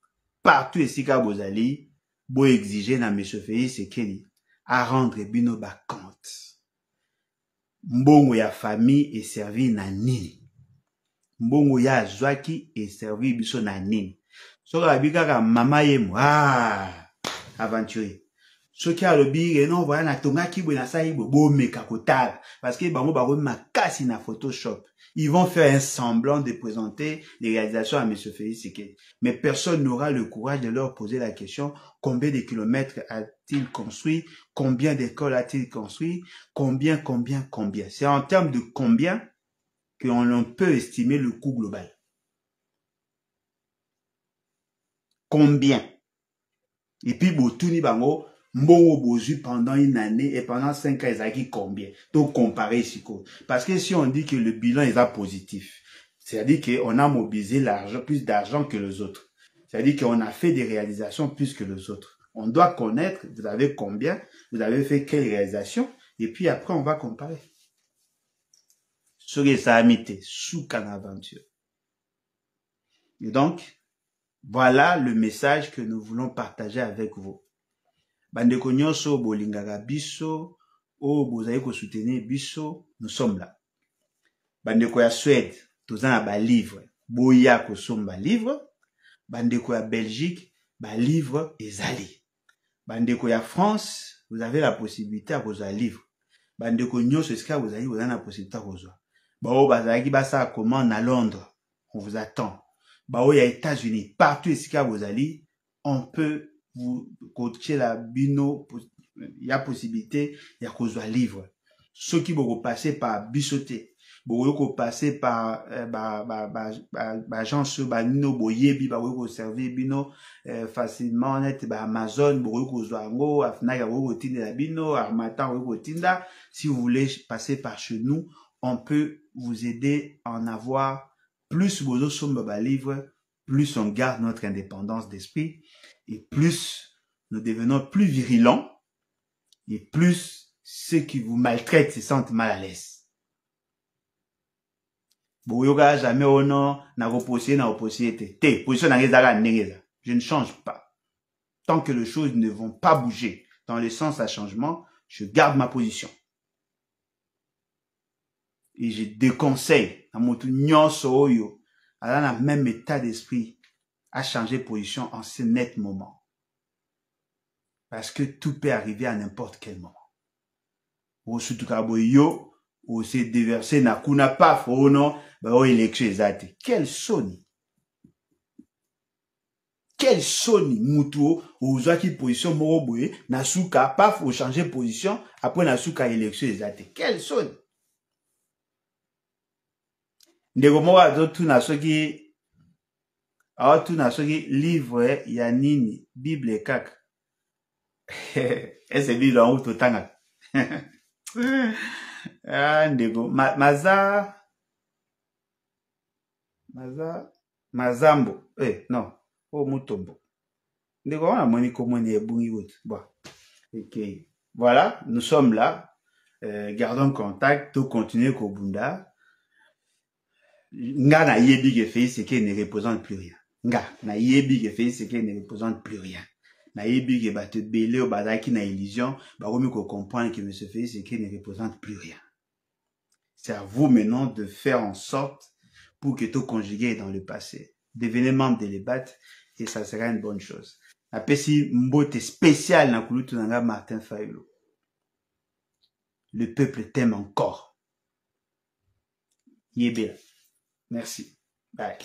partout esika bozali bo exiger na monsieur Félix Tshisekedi à rendre bino ba compte. Mbongo ya famille est servi na nini? Mbongo ya zwaki est servi biso na nini? Soka bikaka mama yemo aventurier. Soki alobi non voilà na tonga kibo na sa ibo bo meka kotala parce que bango ba makasi na Photoshop. Ils vont faire un semblant de présenter les réalisations à monsieur Félix Tshisekedi. Mais personne n'aura le courage de leur poser la question combien de kilomètres a-t-il construit, combien d'écoles a-t-il construit, combien. C'est en termes de combien qu'on peut estimer le coût global. Combien? Et puis, Botouni Bango, Mbongo Bozu pendant une année et pendant 5 ans, ils ont combien? Donc, comparer ici. Parce que si on dit que le bilan est positif, c'est-à-dire qu'on a mobilisé l'argent, plus d'argent que les autres. C'est-à-dire qu'on a fait des réalisations plus que les autres. On doit connaître, vous avez combien, vous avez fait quelle réalisation, et puis après, on va comparer. Sur les amitiés, sous Canaventure. Et donc, voilà le message que nous voulons partager avec vous. Bandeko nyonso bolingaka biso, o bozali ko soutenir biso, nous sommes là. Bandeko ya Suède, toza na ba livre, boya ko somba livre. Bandeko ya Belgique, ba livre ezali. Bandeko ya France, vous avez la possibilité à kozwa livre. Bandeko nyonso esika vous avez la possibilité à kozwa. Bao bazalaki basa commande à Londres, on vous attend. Bao ya États-Unis, partout ici vous allez, on peut vous coacher la bino, il y a possibilité, il y a cause livre. Ceux qui vont passer par bisoté, vont passer par agence bino boyebi, vont servir bino facilement net Amazon, vont zoango, afna vont tinda bino, armatan vont tinda. Si vous voulez passer par chez nous, on peut vous aider à en avoir plus vos livres, plus on garde notre indépendance d'esprit et plus nous devenons plus virulents et plus ceux qui vous maltraitent se sentent mal à l'aise. Boyoga jamais au nom na reposer na reposer te position na ngeza ngeza. Je ne change pas. Tant que les choses ne vont pas bouger dans le sens à changement, je garde ma position. Et je déconseille à mon nyonso oyo a dans le même état d'esprit, a changé position en ce net moment. Parce que tout peut arriver à n'importe quel moment. Ou surtout yo, ou se déverser na kuna paf, ou non, bah ou élection exacte. Quel sonne. Quel sonne mutuo, ou qui position moroboé, na souka paf, ou changer position, après na souka élection exacte. Quel sonne. Ndeko moko azotu na soki aotu na soki livre ya nini Bible kaka ese Bible yango totanga ndeko mazambo non mutombo ndeko wana moni komoni ebungi wote bon ok voilà nous sommes là gardons contact tout continuer kobunda. Nga na yebi que fait ce qui ne représente plus rien. Nga na yebi que fait ce qui ne représente plus rien. Na yebi que ba te belé au bazaki na illusion, ba komi ko comprendre que monsieur fait ce qui ne représente plus rien. C'est à vous maintenant de faire en sorte pour que tout conjugué dans le passé. Devenez membre de l'EBAT et ça sera une bonne chose. Après si mbote spécial na kulutu nanga Martin Fayulu. Le peuple t'aime encore. Yébé. Merci. Bye.